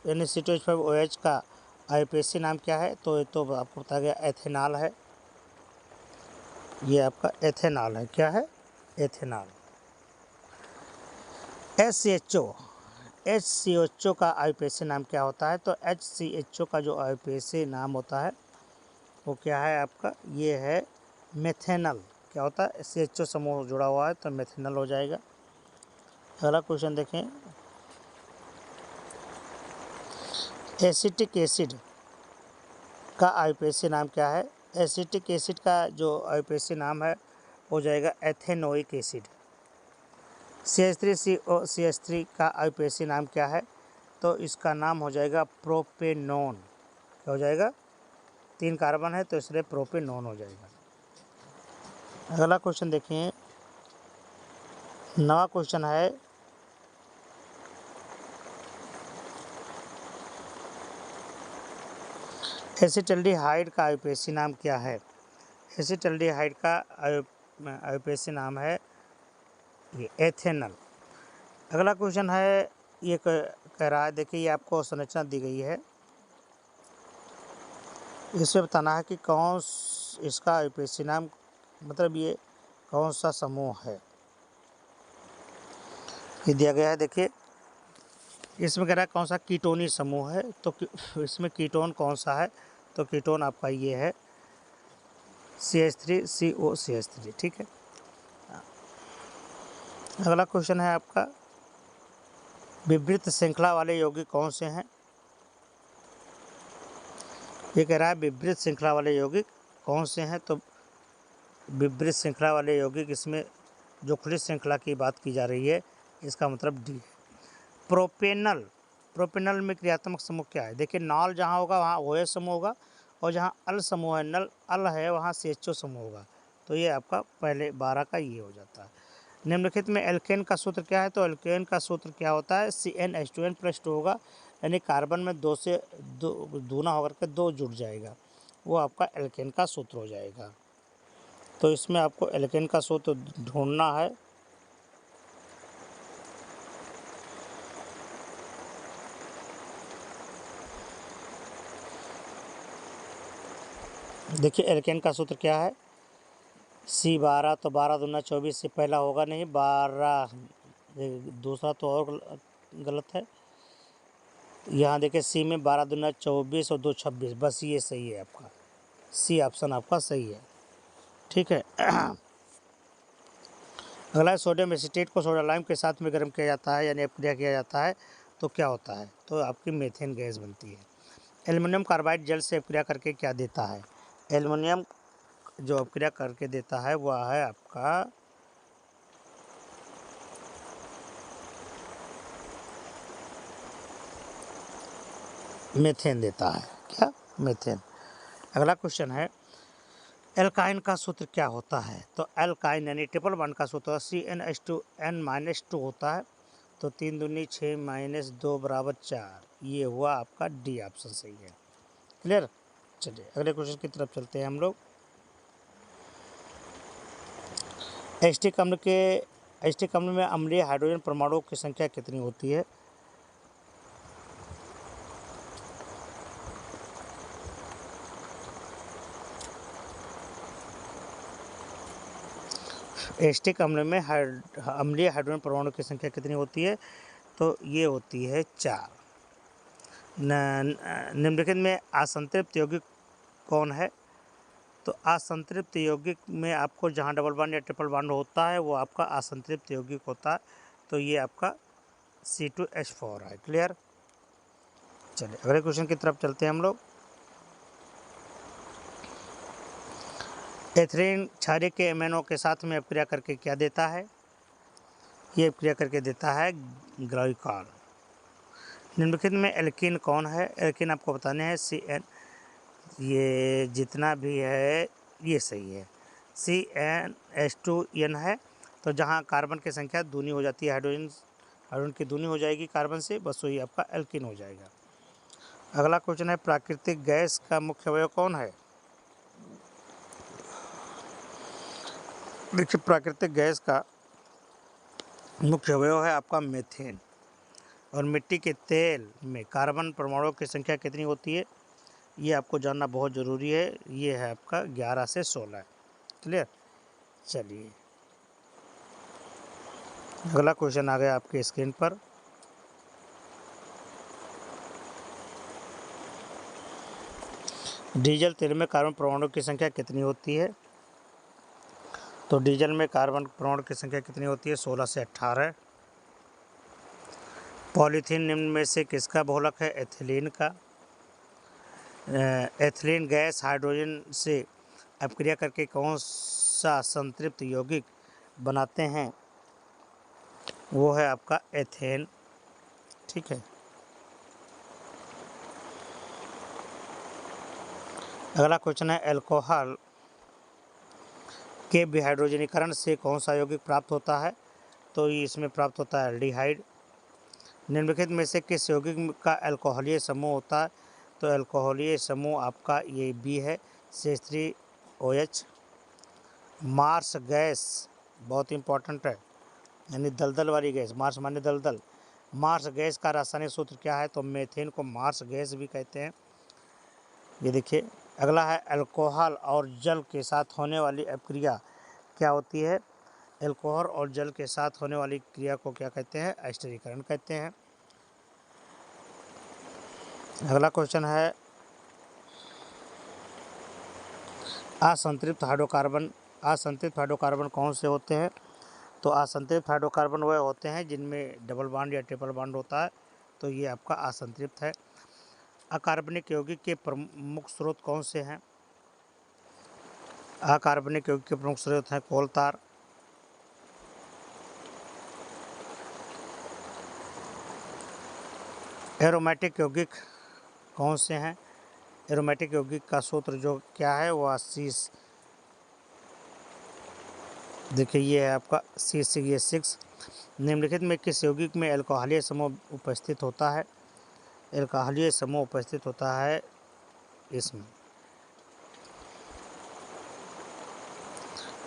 A: NaCH4OH का IUPAC नाम क्या है? तो ये तो आपको बताया गया एथेनॉल है। ये आपका एथेनॉल है। क्या है? एथेनॉल। HCHO का IUPAC नाम क्या होता है? तो HCHO का जो IUPAC नाम होता है वो क्या है आपका? ये है मेथेनॉल। क्या होता है? CHO समूह जुड़ा हुआ है तो मेथेनॉल हो जाएगा। अगला क्वेश्चन देखें, एसिटिक एसिड का IUPAC नाम क्या है? एसिटिक एसिड का जो IUPAC नाम है हो जाएगा एथेनोइक एसिड। CH3COCH3 का IUPAC नाम क्या है? तो इसका नाम हो जाएगा प्रोपेनोन। क्या हो जाएगा? 3 कार्बन है तो इसलिए प्रोपेनोन हो जाएगा। अगला क्वेश्चन देखिए, नवा क्वेश्चन है, एसिटल्डिहाइड का IUPAC नाम क्या है? एसिटल्डिहाइड का IUPAC नाम है ये एथेनॉल। अगला क्वेश्चन है, ये कह रहा है, देखिए ये आपको संरचना दी गई है, इसमें बताना है कि इसका IUPAC नाम, मतलब ये कौन सा समूह है, ये दिया गया है। देखिए इसमें कह रहा है कौन सा कीटोनी समूह है, तो इसमें कीटोन कौन सा है? तो कीटोन आपका ये है CH3COCH3। ठीक है। अगला क्वेश्चन है आपका, विवृत श्रृंखला वाले यौगिक कौन से हैं? ये कह रहा है विवृत श्रृंखला वाले यौगिक कौन से हैं? तो विवृत श्रृंखला वाले यौगिक, इसमें जो खुली श्रृंखला की बात की जा रही है, इसका मतलब डी है। प्रोपेनल में क्रियात्मक समूह क्या है? देखिए नॉल जहाँ होगा वहाँ OH समूह होगा, और जहाँ अल समूह है, नल अल है, वहाँ CHO समूह होगा। तो ये आपका पहले 12 का ये हो जाता है। निम्नलिखित में एल्केन का सूत्र क्या है? तो एल्केन का सूत्र क्या होता है? CnH2n+2 होगा, यानी कार्बन में 2 से दूना होकर के 2 जुड़ जाएगा, वो आपका एल्केन का सूत्र हो जाएगा। तो इसमें आपको एल्केन का सूत्र ढूंढना है। देखिए एल्केन का सूत्र क्या है? C12, तो 12 दूना 24 से पहला होगा नहीं, 12 दूसरा तो और गलत है। यहाँ देखिए C में 12 दूना 24 और 2 26, बस ये सही है आपका, C ऑप्शन आपका सही है। ठीक है। अगला है, सोडियम एसीटेट को सोडा लाइम के साथ में गर्म किया जाता है, यानी अपक्रिया किया जाता है तो क्या होता है? तो आपकी मीथेन गैस बनती है। एल्युमिनियम कार्बाइड जल से अपक्रिया करके क्या देता है? एल्युमिनियम जो अपक्रिया करके देता है वह है आपका मीथेन देता है। क्या? मीथेन। अगला क्वेश्चन है, एल्काइन का सूत्र क्या होता है? तो एल्काइन यानी ट्रिपल बॉन्ड का सूत्र CnH2n-2 होता है, तो 3 दूनी 6 -2 = 4, ये हुआ आपका डी ऑप्शन सही है। क्लियर? चलिए अगले क्वेश्चन की तरफ चलते हैं हम लोग। एसिटिक अम्ल में अम्लीय हाइड्रोजन परमाणुओं की संख्या कितनी होती है? एसिटिक अम्ल में अम्लीय हाइड्रोजन परमाणु की संख्या कितनी होती है? तो ये होती है 4। निम्नलिखित में असंतृप्त यौगिक कौन है? तो असंतृप्त यौगिक में आपको जहाँ डबल बॉन्ड या ट्रिपल बॉन्ड होता है वो आपका असंतृप्त यौगिक होता है, तो ये आपका C2H4 है। क्लियर? चलिए अगले क्वेश्चन की तरफ चलते हैं हम लोग। एथिलीन क्षारीय के एमिनो के साथ में अपक्रिया करके क्या देता है? ये अपक्रिया करके देता है ग्लाइकॉल। निम्नलिखित में एल्कीन कौन है? एल्कीन आपको बताने हैं CN, ये जितना भी है ये सही है, CnH2n है, तो जहाँ कार्बन की संख्या दूनी हो जाती है, हाइड्रोजन की दूनी हो जाएगी कार्बन से, बस वही आपका एल्कीन हो जाएगा। अगला क्वेश्चन है, प्राकृतिक गैस का मुख्य अवयव कौन है? देखिए प्राकृतिक गैस का मुख्य अवयव है आपका मीथेन, और मिट्टी के तेल में कार्बन परमाणुओं की संख्या कितनी होती है, ये आपको जानना बहुत ज़रूरी है। ये है आपका 11 से 16। क्लियर। चलिए अगला क्वेश्चन आ गया आपके स्क्रीन पर। डीजल तेल में कार्बन परमाणु की संख्या कितनी होती है? तो डीजल में कार्बन परमाणु की संख्या कितनी होती है? 16 से 18। पॉलीथीन निम्न में से किसका बहुलक है? एथिलीन का। एथिलीन गैस हाइड्रोजन से अपक्रिया करके कौन सा संतृप्त यौगिक बनाते हैं? वो है आपका एथेन। ठीक है। अगला क्वेश्चन है, अल्कोहल के विहाइड्रोजनीकरण से कौन सा यौगिक प्राप्त होता है? तो इसमें प्राप्त होता है एल्डिहाइड। निम्नलिखित में से किस यौगिक का अल्कोहलीय समूह होता है? तो अल्कोहलीय समूह आपका ये बी है, CH3OH। मार्स गैस बहुत इंपॉर्टेंट है, यानी दलदल वाली गैस। मार्स माने दलदल। मार्स गैस का रासायनिक सूत्र क्या है? तो मेथेन को मार्स गैस भी कहते हैं। ये देखिए। अगला है, अल्कोहल और जल के साथ होने वाली अपक्रिया क्या होती है? अल्कोहल और जल के साथ होने वाली क्रिया को क्या कहते हैं? अस्टरीकरण कहते हैं। अगला क्वेश्चन है, असंतृप्त हाइड्रोकार्बन कौन से होते हैं? तो असंतृप्त हाइड्रोकार्बन वह होते हैं जिनमें डबल बॉन्ड या ट्रिपल बॉन्ड होता है, तो ये आपका असंतृप्त है। अकार्बनिक यौगिक के प्रमुख स्रोत कौन से हैं? अकार्बनिक यौगिक के प्रमुख स्रोत हैं कोल तार। एरोमेटिक यौगिक कौन से हैं? एरोमेटिक यौगिक का सूत्र जो क्या है वो 80। देखिए ये है आपका C6H6। निम्नलिखित में किस यौगिक में अल्कोहलीय समूह उपस्थित होता है? अल्कोहलीय समूह उपस्थित होता है इसमें।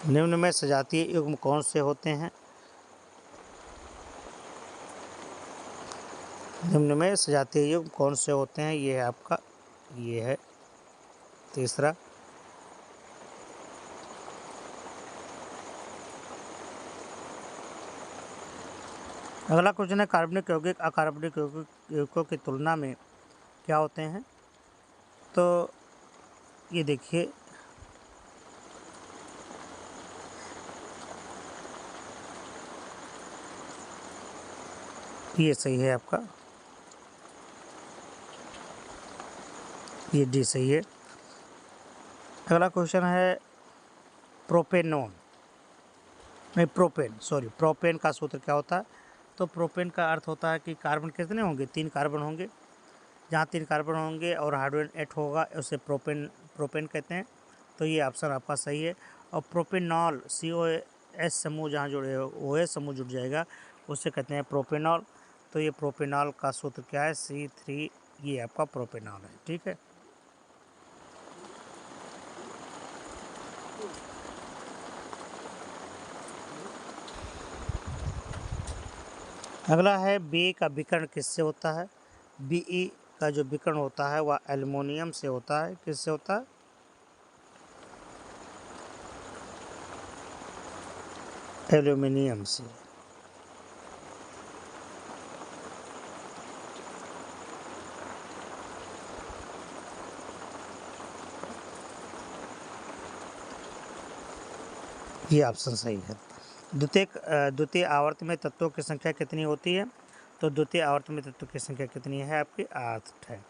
A: निम्न में सजातीय युग्म कौन से होते हैं? निम्न में सजातीय युग्म कौन से होते हैं? ये है आपका, ये है तीसरा। अगला क्वेश्चन है, कार्बनिक यौगिक अकार्बनिक यौगिकों की तुलना में क्या होते हैं? तो ये देखिए, ये सही है आपका, ये डी सही है। अगला क्वेश्चन है, प्रोपेनॉन नहीं प्रोपेन का सूत्र क्या होता है? तो प्रोपेन का अर्थ होता है कि कार्बन कितने होंगे? 3 कार्बन होंगे। जहाँ 3 कार्बन होंगे और हाइड्रोजन 8 होगा उसे प्रोपेन कहते हैं। तो ये ऑप्शन आपका सही है। और प्रोपेनॉल COS समूह जहाँ जुड़े OH समूह जुड़ जाएगा उससे कहते हैं प्रोपेनॉल। तो ये प्रोपेनॉल का सूत्र क्या है? C3। ये आपका प्रोपेनॉल है। ठीक है। अगला है, बी का विकर्ण किससे होता है? Be का जो विकर्ण होता है वह एल्युमिनियम से होता है। किससे होता है? एल्युमिनियम से। ये ऑप्शन सही है। द्वितीय आवर्त में तत्वों की संख्या कितनी होती है? तो द्वितीय आवर्त में तत्वों की संख्या कितनी है? आपकी 8 है।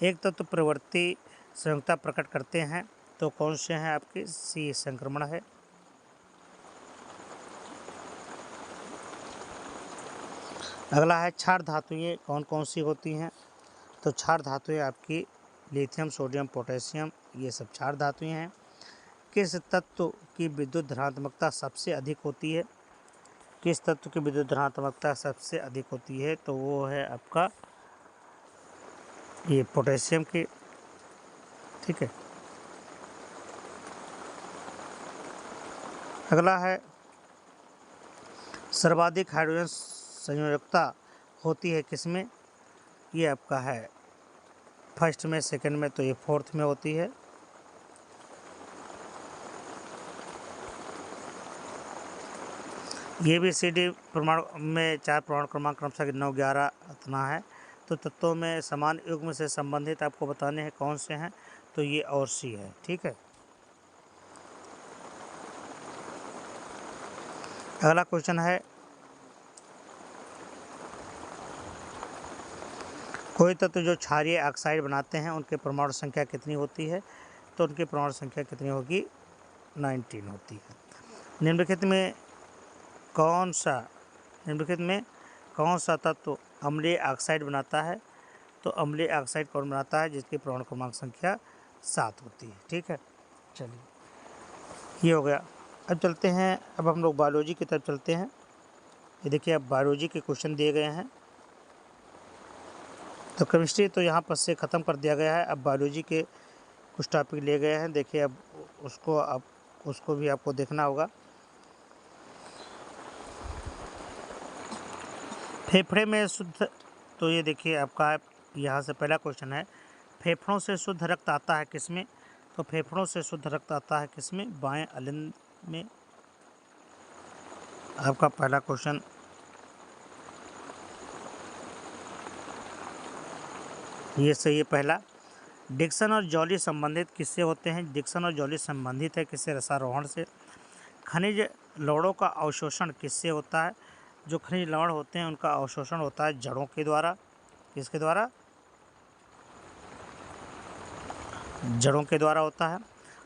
A: एक तत्व प्रवृत्ति संयोजकता प्रकट करते हैं, तो कौन से हैं आपके? C संक्रमण है। अगला है, क्षार धातुएं कौन कौन सी होती हैं? तो क्षार धातुएं आपकी लिथियम, सोडियम, पोटेशियम, ये सब क्षार धातुएं हैं। किस तत्व की विद्युत धनात्मकता सबसे अधिक होती है? किस तत्व की विद्युत धनात्मकता सबसे अधिक होती है? तो वो है आपका ये पोटेशियम की। ठीक है। अगला है, सर्वाधिक हाइड्रोजन संयोजकता होती है किसमें? ये आपका है फर्स्ट में, सेकंड में, तो ये फोर्थ में होती है। ये भी सी डी परमाणु में 4 परमाणु क्रमांक क्रमशः 9, 11 इतना है। तो तत्वों में समान युग्म से संबंधित आपको बताने हैं कौन से हैं, तो ये और सी है। ठीक है। अगला क्वेश्चन है, कोई तत्व जो क्षारीय ऑक्साइड बनाते हैं उनके परमाणु संख्या कितनी होती है? तो उनकी परमाणु संख्या कितनी होगी? 19 होती है। निम्नलिखित में कौन सा तत्व अम्लीय ऑक्साइड बनाता है? तो अम्लीय ऑक्साइड कौन बनाता है? जिसकी परमाणु क्रमांक संख्या 7 होती है। ठीक है, चलिए ये हो गया। अब चलते हैं, अब हम लोग बायोलॉजी की तरफ चलते हैं। ये देखिए, अब बायोलॉजी के क्वेश्चन दिए गए हैं। तो केमिस्ट्री तो यहाँ पर से ख़त्म कर दिया गया है। अब बायोलॉजी के कुछ टॉपिक लिए गए हैं। देखिए, अब उसको भी आपको देखना होगा। फेफड़े में शुद्ध, तो ये देखिए आपका यहाँ से पहला क्वेश्चन है, फेफड़ों से शुद्ध रक्त आता है किसमें? तो फेफड़ों से शुद्ध रक्त आता है किसमें? बाएं अलिंद में। आपका पहला क्वेश्चन ये सही है पहला। डिक्सन और जॉली संबंधित किससे होते हैं? डिक्सन और जॉली संबंधित है किससे? रसारोहण से। खनिज लवणों का अवशोषण किससे होता है? जो खनिज लवण होते हैं उनका अवशोषण होता है जड़ों के द्वारा। किसके द्वारा? जड़ों के द्वारा होता है।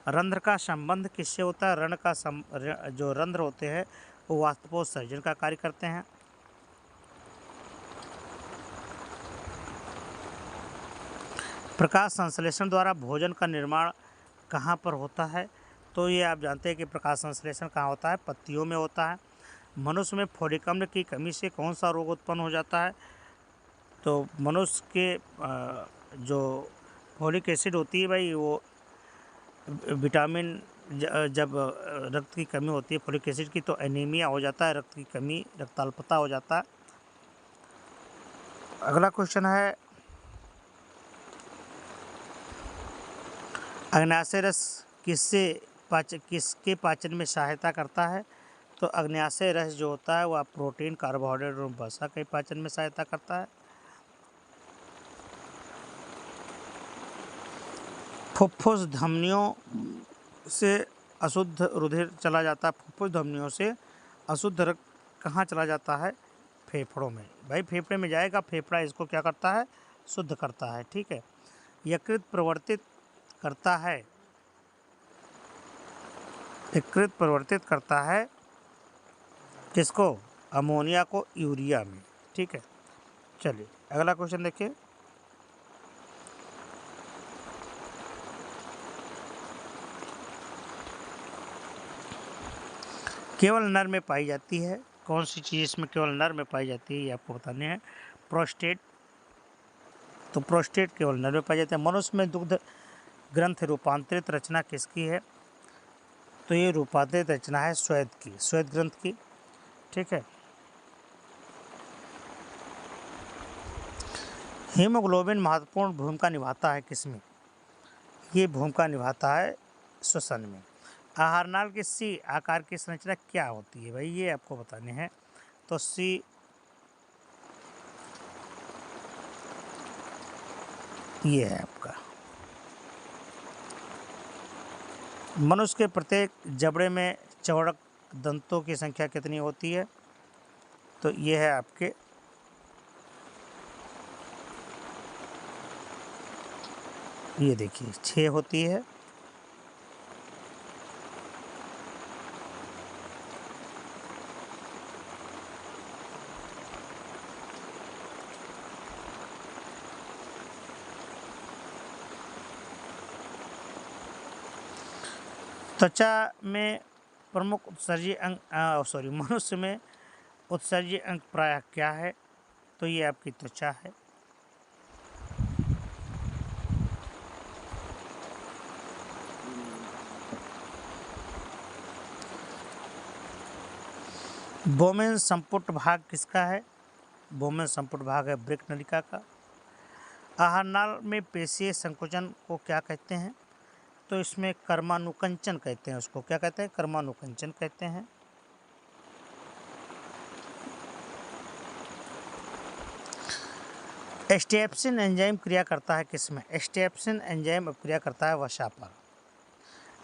A: रंध्र का संबंध किससे होता है? जो रंध्र होते हैं वो वाष्पोत्सर्जन का कार्य करते हैं। प्रकाश संश्लेषण द्वारा भोजन का निर्माण कहाँ पर होता है? तो ये आप जानते हैं कि प्रकाश संश्लेषण कहाँ होता है? पत्तियों में होता है। मनुष्य में फोलिक अम्ल की कमी से कौन सा रोग उत्पन्न हो जाता है? तो मनुष्य के जो फोलिक एसिड होती है भाई, वो विटामिन जब रक्त की कमी होती है फोलिक एसिड की, तो एनीमिया हो जाता है, रक्त की कमी, रक्ताल्पता हो जाता है। अगला क्वेश्चन है, अग्न्याशय रस किसके पाचन में सहायता करता है? तो अग्न्याशय रस जो होता है वह प्रोटीन, कार्बोहाइड्रेट और वसा के पाचन में सहायता करता है। फुफ्फुस धमनियों से अशुद्ध रुधिर चला जाता है। फुफ्फुस धमनियों से अशुद्ध रक्त कहाँ चला जाता है? फेफड़ों में। भाई फेफड़े में जाएगा, फेफड़ा इसको क्या करता है? शुद्ध करता है। ठीक है। यकृत परिवर्तित करता है किसको? अमोनिया को यूरिया में। ठीक है, चलिए अगला क्वेश्चन देखिए। केवल नर में पाई जाती है। कौन सी चीज़ इसमें केवल नर में पाई जाती है ये आपको बताने हैं। प्रोस्टेट। तो प्रोस्टेट केवल नर में पाई जाती है। मनुष्य में दुग्ध ग्रंथ रूपांतरित रचना किसकी है? तो ये रूपांतरित रचना है श्वेत की, श्वेत ग्रंथ की। ठीक है। हीमोग्लोबिन महत्वपूर्ण भूमिका निभाता है किसमें? ये भूमिका निभाता है श्वसन में। आहारनाल की सी आकार की संरचना क्या होती है? भाई ये आपको बताने हैं। तो सी ये है आपका। मनुष्य के प्रत्येक जबड़े में चौड़क दंतों की संख्या कितनी होती है? तो ये है आपके, ये देखिए 6 होती है। त्वचा में प्रमुख उत्सर्जी अंग मनुष्य में उत्सर्जी अंग प्रायः क्या है? तो ये आपकी त्वचा है। बोमेन संपुट भाग किसका है? बोमेन संपुट भाग है ब्रेक नलिका का। आहार नाल में पेशीय संकोचन को क्या कहते हैं? तो इसमें कर्मानुकंचन कहते हैं, उसको क्या कहते हैं? कर्मानुकंचन कहते हैं। स्टेप्सिन एंजाइम क्रिया करता है किसमें? स्टेप्सिन एंजाइम क्रिया करता है वसा पर।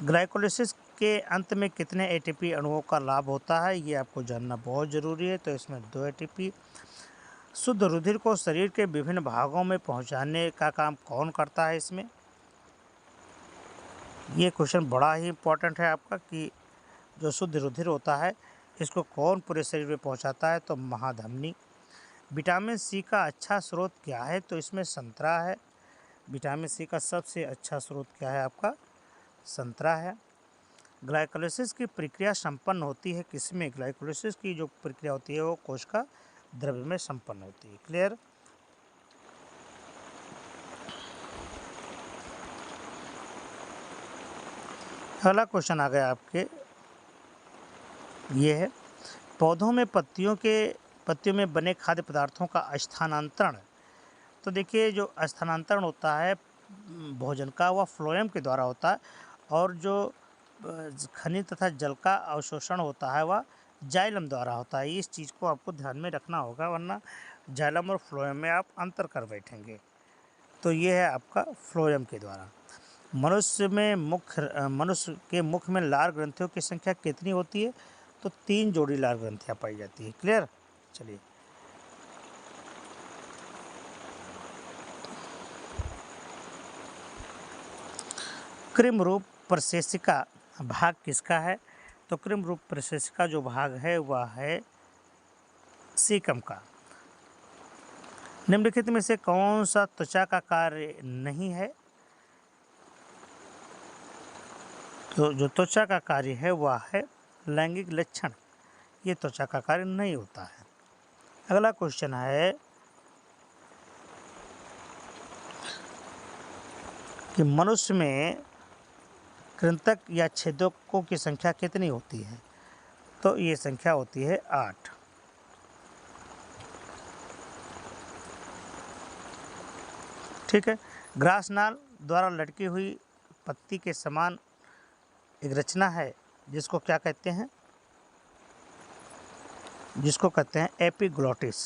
A: ग्लाइकोलिसिस के अंत में कितने एटीपी अणुओं का लाभ होता है? ये आपको जानना बहुत ज़रूरी है। तो इसमें 2 एटीपी। शुद्ध रुधिर को शरीर के विभिन्न भागों में पहुंचाने का काम कौन करता है इसमें? ये क्वेश्चन बड़ा ही इम्पोर्टेंट है आपका कि जो शुद्ध रुधिर होता है इसको कौन पूरे शरीर में पहुंचाता है? तो महाधमनी। विटामिन सी का अच्छा स्रोत क्या है? तो इसमें संतरा है। विटामिन सी का सबसे अच्छा स्रोत क्या है आपका? संतरा है। ग्लाइकोलिसिस की प्रक्रिया संपन्न होती है किसमें? ग्लाइकोलिसिस की जो प्रक्रिया होती है वो कोशिका द्रव्य में संपन्न होती है। क्लियर? अगला क्वेश्चन आ गया आपके, ये है पौधों में पत्तियों में बने खाद्य पदार्थों का स्थानांतरण। तो देखिए जो स्थानांतरण होता है भोजन का वह फ्लोएम के द्वारा होता है, और जो खनिज तथा जल का अवशोषण होता है वह जाइलम द्वारा होता है। इस चीज़ को आपको ध्यान में रखना होगा, वरना जाइलम और फ्लोएम में आप अंतर कर बैठेंगे। तो ये है आपका फ्लोएम के द्वारा। मनुष्य के मुख में लार ग्रंथियों की संख्या कितनी होती है? तो 3 जोड़ी लार ग्रंथियाँ पाई जाती है। क्लियर? चलिए, कृमि रूप प्रशेषिका भाग किसका है? तो कृमि रूप प्रशेषिका जो भाग है वह है सीकम का। निम्नलिखित में से कौन सा त्वचा का कार्य नहीं है? तो जो त्वचा का कार्य है वह है लैंगिक लक्षण। ये त्वचा का कार्य नहीं होता है। अगला क्वेश्चन है कि मनुष्य में कृंतक या छेदकों की संख्या कितनी होती है? तो ये संख्या होती है 8। ठीक है। ग्रासनाल द्वारा लटकी हुई पत्ती के समान एक रचना है जिसको क्या कहते हैं? जिसको कहते हैं एपिग्लोटिस।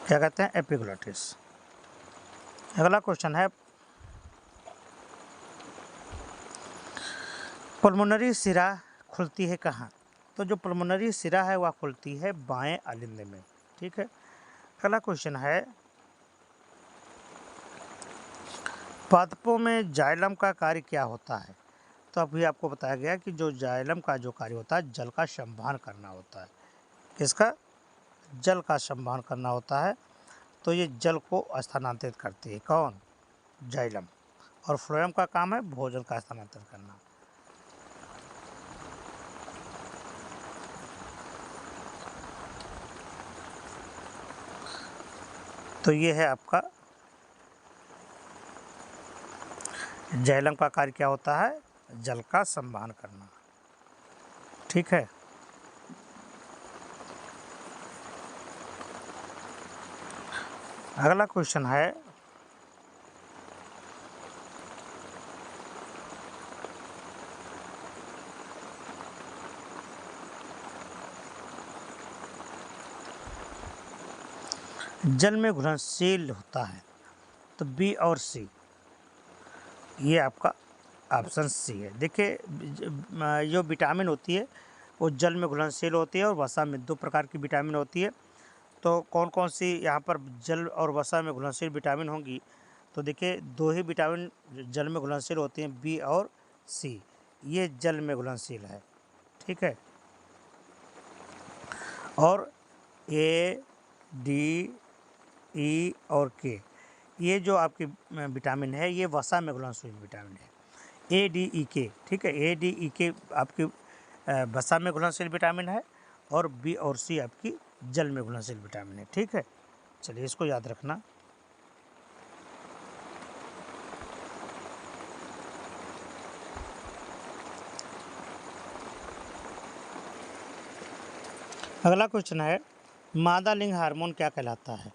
A: क्या कहते हैं? एपिग्लोटिस। अगला क्वेश्चन है पल्मोनरी सिरा खुलती है कहाँ? तो जो पल्मोनरी सिरा है वह खुलती है बाएं अलिंद में। ठीक है। अगला क्वेश्चन है पादपों में जाइलम का कार्य क्या होता है? तो अभी आपको बताया गया कि जो जाइलम का जो कार्य होता है जल का संवहन करना होता है। किसका? जल का संवहन करना होता है। तो ये जल को स्थानांतरित करती है। कौन? जाइलम। और फ्लोएम का काम है भोजन का स्थानांतरण करना। तो ये है आपका जाइलम का कार्य क्या होता है? जल का संवहन करना। ठीक है। अगला क्वेश्चन है जल में घुलनशील होता है। तो बी और सी, ये आपका ऑप्शन सी है। देखिए जो विटामिन होती है वो जल में घुलनशील होती है और वसा में। 2 प्रकार की विटामिन होती है। तो कौन कौन सी यहाँ पर जल और वसा में घुलनशील विटामिन होंगी? तो देखिए 2 ही विटामिन जल में घुलनशील होती हैं, बी और सी। ये जल में घुलनशील है। ठीक है। और ए, डी, ई और के, ये जो आपकी विटामिन है ये वसा में घुलनशील विटामिन है। ए, डी, ई, के। ठीक है। ए, डी, ई, के आपकी वसा में घुलनशील विटामिन है, और बी और सी आपकी जल में घुलनशील विटामिन है। ठीक है। चलिए इसको याद रखना। अगला क्वेश्चन है मादा लिंग हार्मोन क्या कहलाता है।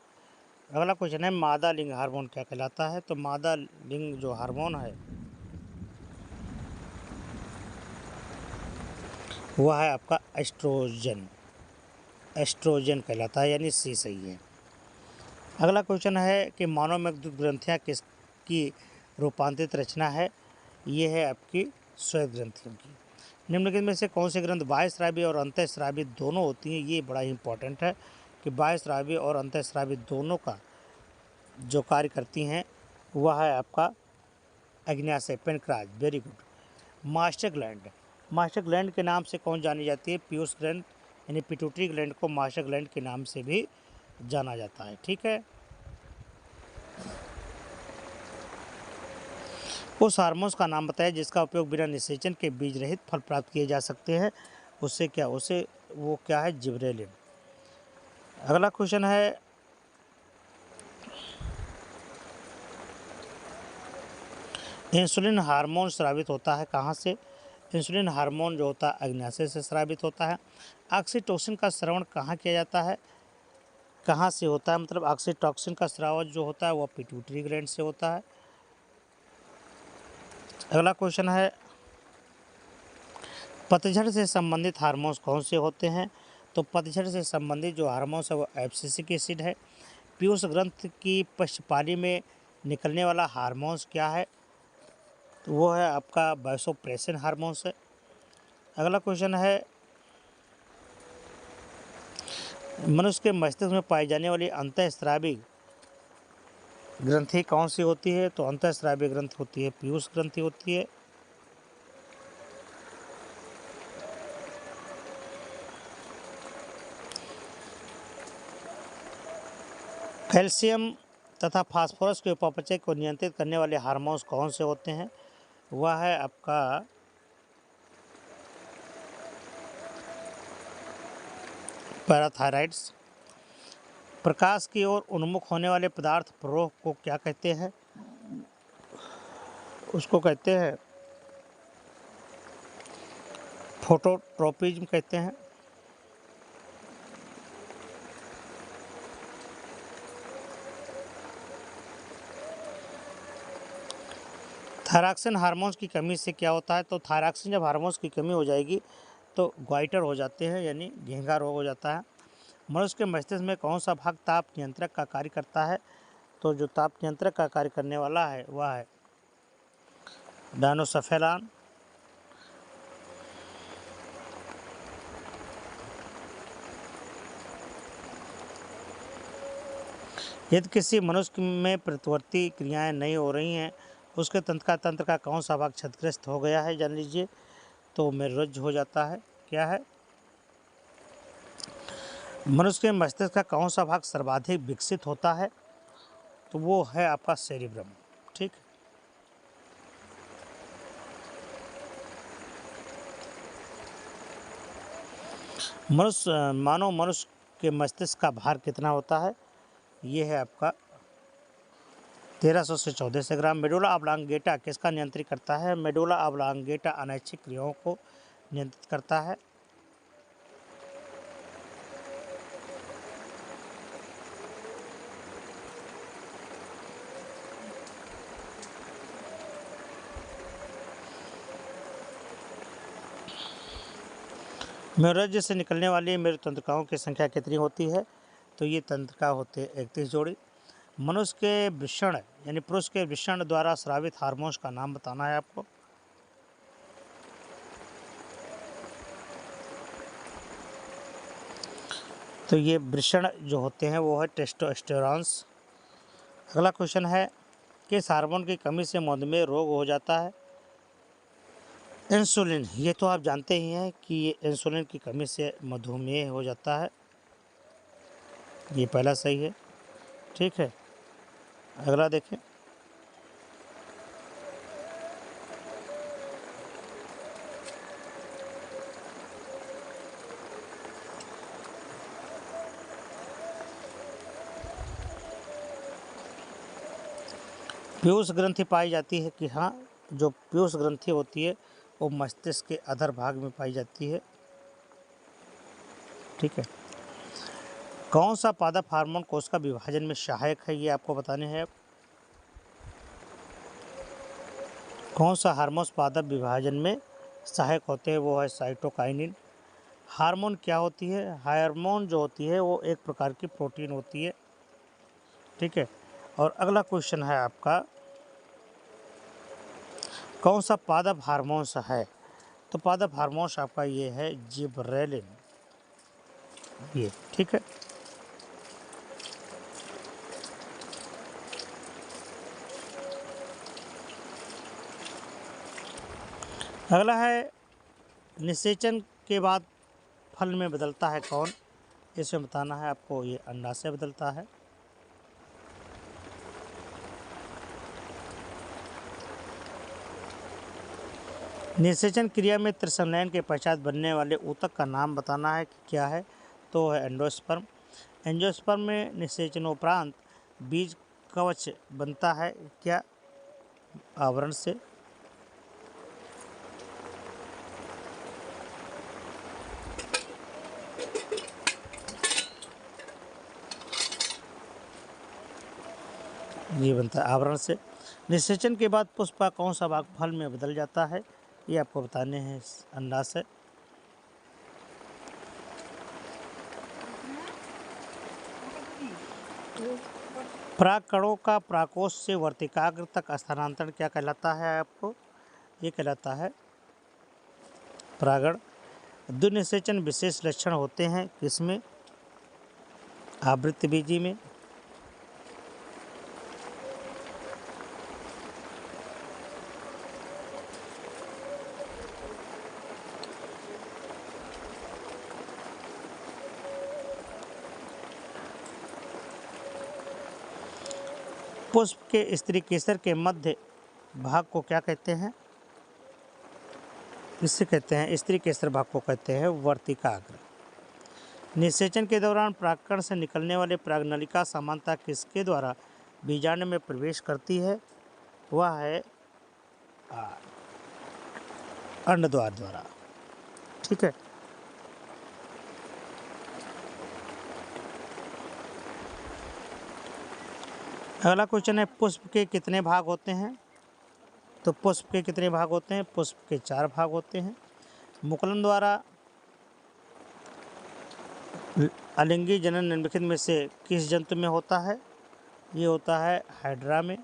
A: अगला क्वेश्चन है मादा लिंग हार्मोन क्या कहलाता है। तो मादा लिंग जो हार्मोन है वह है आपका एस्ट्रोजन। एस्ट्रोजन कहलाता है, यानी सी सही है। अगला क्वेश्चन है कि मानव में दुग्ध ग्रंथियाँ किसकी रूपांतरित रचना है। ये है आपकी श्वेत ग्रंथियों की। निम्नलिखित में से कौन सी ग्रंथि बाह्यस्रावी और अंतःस्रावी दोनों होती हैं। ये बड़ा इंपॉर्टेंट है कि बाह्यस्रावी और अंतःस्रावी दोनों का जो कार्य करती हैं वह है आपका अग्न्याशय, pancreas. Very good. Master gland, master gland के नाम से कौन जानी जाती है। पीयूष ग्लैंड यानी पिट्यूटरी ग्लैंड को मास्टर ग्लैंड के नाम से भी जाना जाता है। ठीक है। उस हार्मोन्स का नाम बताया जिसका उपयोग बिना निषेचन के बीज रहित फल प्राप्त किए जा सकते हैं। उससे क्या, उसे वो क्या है, जिब्रेलिन। अगला क्वेश्चन है इंसुलिन हार्मोन स्रावित होता है कहाँ से। इंसुलिन हार्मोन जो होता है अग्न्याशय से स्रावित होता है। ऑक्सीटोसिन का स्रावण कहाँ किया जाता है, कहाँ से होता है, मतलब ऑक्सीटोसिन का स्राव जो होता है वह पिट्यूटरी ग्लैंड से होता है। अगला क्वेश्चन है पतझड़ से संबंधित हार्मोन्स कौन से होते हैं। तो पतझड़ से संबंधित जो हार्मोन्स है वो एब्सिसिक एसिड है। पीयूष ग्रंथ की पश्चपाली में निकलने वाला हार्मोन्स क्या है। तो वो है आपका वैसोप्रेसिन हार्मोन्स है। अगला क्वेश्चन है मनुष्य के मस्तिष्क में पाई जाने वाली अंतःस्रावी ग्रंथि कौन सी होती है। तो अंतःस्रावी ग्रंथि होती है पीयूष ग्रंथि होती है। कैल्शियम तथा फास्फोरस के उपापचय को नियंत्रित करने वाले हार्मोन्स कौन से होते हैं। वह है आपका पैराथायराइड्स। प्रकाश की ओर उन्मुख होने वाले पदार्थ प्ररोह को क्या कहते हैं। उसको कहते हैं फोटोट्रोपिज्म कहते हैं। थायरॉक्सिन हार्मोन्स की कमी से क्या होता है। तो थायरॉक्सिन जब हार्मोन्स की कमी हो जाएगी तो ग्वाइटर हो जाते हैं, यानी घेंघा रोग हो जाता है। मनुष्य के मस्तिष्क में कौन सा भाग ताप नियंत्रक का कार्य करता है। तो जो ताप नियंत्रक का कार्य करने वाला है वह है डायनोसोफेलान। यदि किसी मनुष्य में प्रतिवर्ती क्रियाएं नहीं हो रही हैं, उसके तंत्र का कौन सा भाग क्षतिग्रस्त हो गया है, जान लीजिए। तो मेरुरज्जु हो जाता है। क्या है, मनुष्य के मस्तिष्क का कौन सा भाग सर्वाधिक विकसित होता है। तो वो है आपका सेरिब्रम। ठीक। मानव मनुष्य के मस्तिष्क का भार कितना होता है। ये है आपका 1300 से 1400 ग्राम। मेडुला ऑब्लांगेटा किसका नियंत्रित करता है। मेडुला ऑब्लांगेटा अनैच्छिक क्रियाओं को नियंत्रित करता है। मेरुरज्जु से निकलने वाली मेरुतंत्रिकाओं की संख्या कितनी होती है। तो ये तंत्रिका होते हैं 31 जोड़ी। मनुष्य के वृषण यानी पुरुष के वृषण द्वारा स्रावित हार्मोन्स का नाम बताना है आपको। तो ये वृषण जो होते हैं वो है टेस्टोस्टेरॉन्स। अगला क्वेश्चन है किस हार्मोन की कमी से मधुमेह रोग हो जाता है। इंसुलिन, ये तो आप जानते ही हैं कि ये इंसुलिन की कमी से मधुमेह हो जाता है। ये पहला सही है। ठीक है। अगला देखें, पीयूष ग्रंथि पाई जाती है कि हाँ, जो पीयूष ग्रंथि होती है वो मस्तिष्क के अधर भाग में पाई जाती है। ठीक है। कौन सा पादप हार्मोन कोशिका विभाजन में सहायक है, ये आपको बताने हैं। कौन सा हार्मोन पादप विभाजन में सहायक होते हैं, वो है साइटोकाइनिन। हार्मोन क्या होती है? हार्मोन जो होती है वो एक प्रकार की प्रोटीन होती है, ठीक है। और अगला क्वेश्चन है आपका, कौन सा पादप हार्मोन्स है? तो पादप हार्मोन्स आपका ये है जिबरेलिन, ये ठीक है। अगला है, निषेचन के बाद फल में बदलता है कौन? इसमें बताना है आपको, ये अंडाशय बदलता है। निषेचन क्रिया में त्रिसंलयन के पश्चात बनने वाले ऊतक का नाम बताना है कि क्या है, तो है एंडोस्पर्म। एंजियोस्पर्म में निषेचनोपरांत बीज कवच बनता है, क्या? आवरण से। ये बनता है आवरण से। निषेचन के बाद पुष्प का कौन सा भाग फल में बदल जाता है, ये आपको बताने हैं अंडाशय। परागकणों का परागकोश से वर्तिकाग्र तक स्थानांतरण क्या कहलाता है आपको? ये कहलाता है परागण। द्विनिषेचन विशेष लक्षण होते हैं किसमें? आवृतबीजी में। पुष्प के स्त्री केसर के मध्य भाग को क्या कहते हैं? किससे कहते हैं? स्त्री केसर भाग को कहते हैं वर्तिकाग्र। निषेचन के दौरान परागकण से निकलने वाले परागनलिका सामान्यतः किसके द्वारा बीजांड में प्रवेश करती है? वह है अंडद्वार द्वारा, ठीक है। अगला क्वेश्चन है, पुष्प के कितने भाग होते हैं? तो पुष्प के कितने भाग होते हैं? पुष्प के 4 भाग होते हैं। मुकुलन द्वारा अलिंगी जनन निम्नलिखित में से किस जंतु में होता है? ये होता है हाइड्रा में।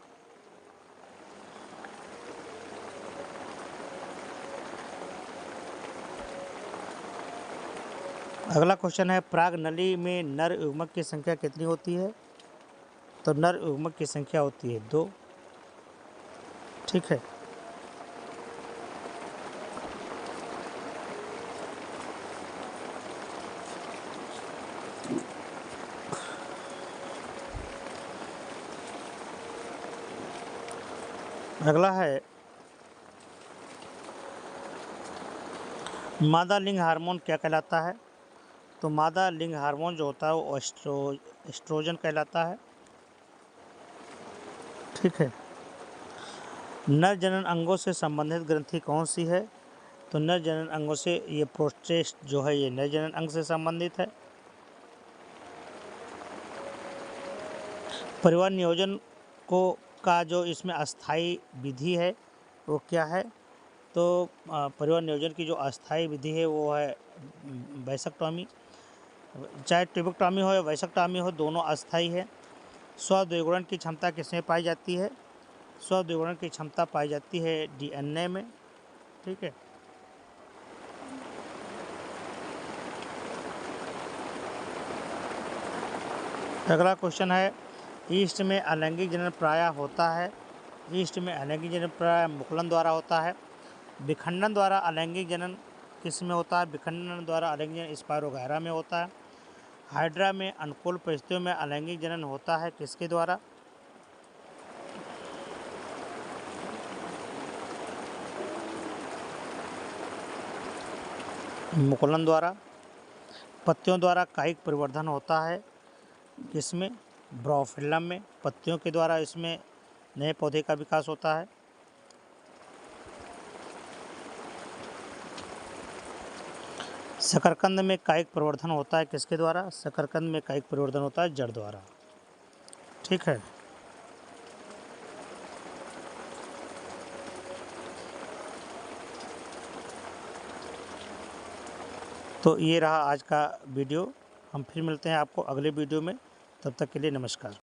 A: अगला क्वेश्चन है, पराग नली में नर युग्मक की संख्या कितनी होती है? तो नर युग्मक की संख्या होती है 2, ठीक है। अगला है, मादा लिंग हार्मोन क्या कहलाता है? तो मादा लिंग हार्मोन जो होता है वो एस्ट्रोजन कहलाता है, ठीक है। नर जनन अंगों से संबंधित ग्रंथि कौन सी है? तो नर जनन अंगों से ये प्रोस्टेट जो है ये नर जनन अंग से संबंधित है। परिवार नियोजन को का जो इसमें अस्थाई विधि है वो क्या है? तो परिवार नियोजन की जो अस्थाई विधि है वो है वैसेक्टॉमी। चाहे ट्यूबेक्टॉमी हो या वैसेक्टॉमी हो, दोनों अस्थाई है। स्वद्विगुणन की क्षमता किसमें पाई जाती है? स्वद्विगुणन की क्षमता पाई जाती है DNA में, ठीक है। अगला क्वेश्चन है, ईस्ट में अलैंगिक जनन प्रायः होता है। ईस्ट में अलैंगिक जनन प्रायः मुकुलन द्वारा होता है। विखंडन द्वारा अलैंगिक जनन किस में होता है? विखंडन द्वारा अलैंगिक जनन स्पायरोगायरा में होता है। हाइड्रा में अनुकूल परिस्थितियों में अलैंगिक जनन होता है किसके द्वारा? मुकुलन द्वारा। पत्तियों द्वारा कायिक परिवर्धन होता है किसमें? ब्रोफिलम में। पत्तियों के द्वारा इसमें नए पौधे का विकास होता है। शकरकंद में कायिक प्रवर्धन होता है किसके द्वारा? शकरकंद में कायिक प्रवर्धन होता है जड़ द्वारा। ठीक है। तो ये रहा आज का वीडियो। हम फिर मिलते हैं आपको अगले वीडियो में। तब तक के लिए नमस्कार।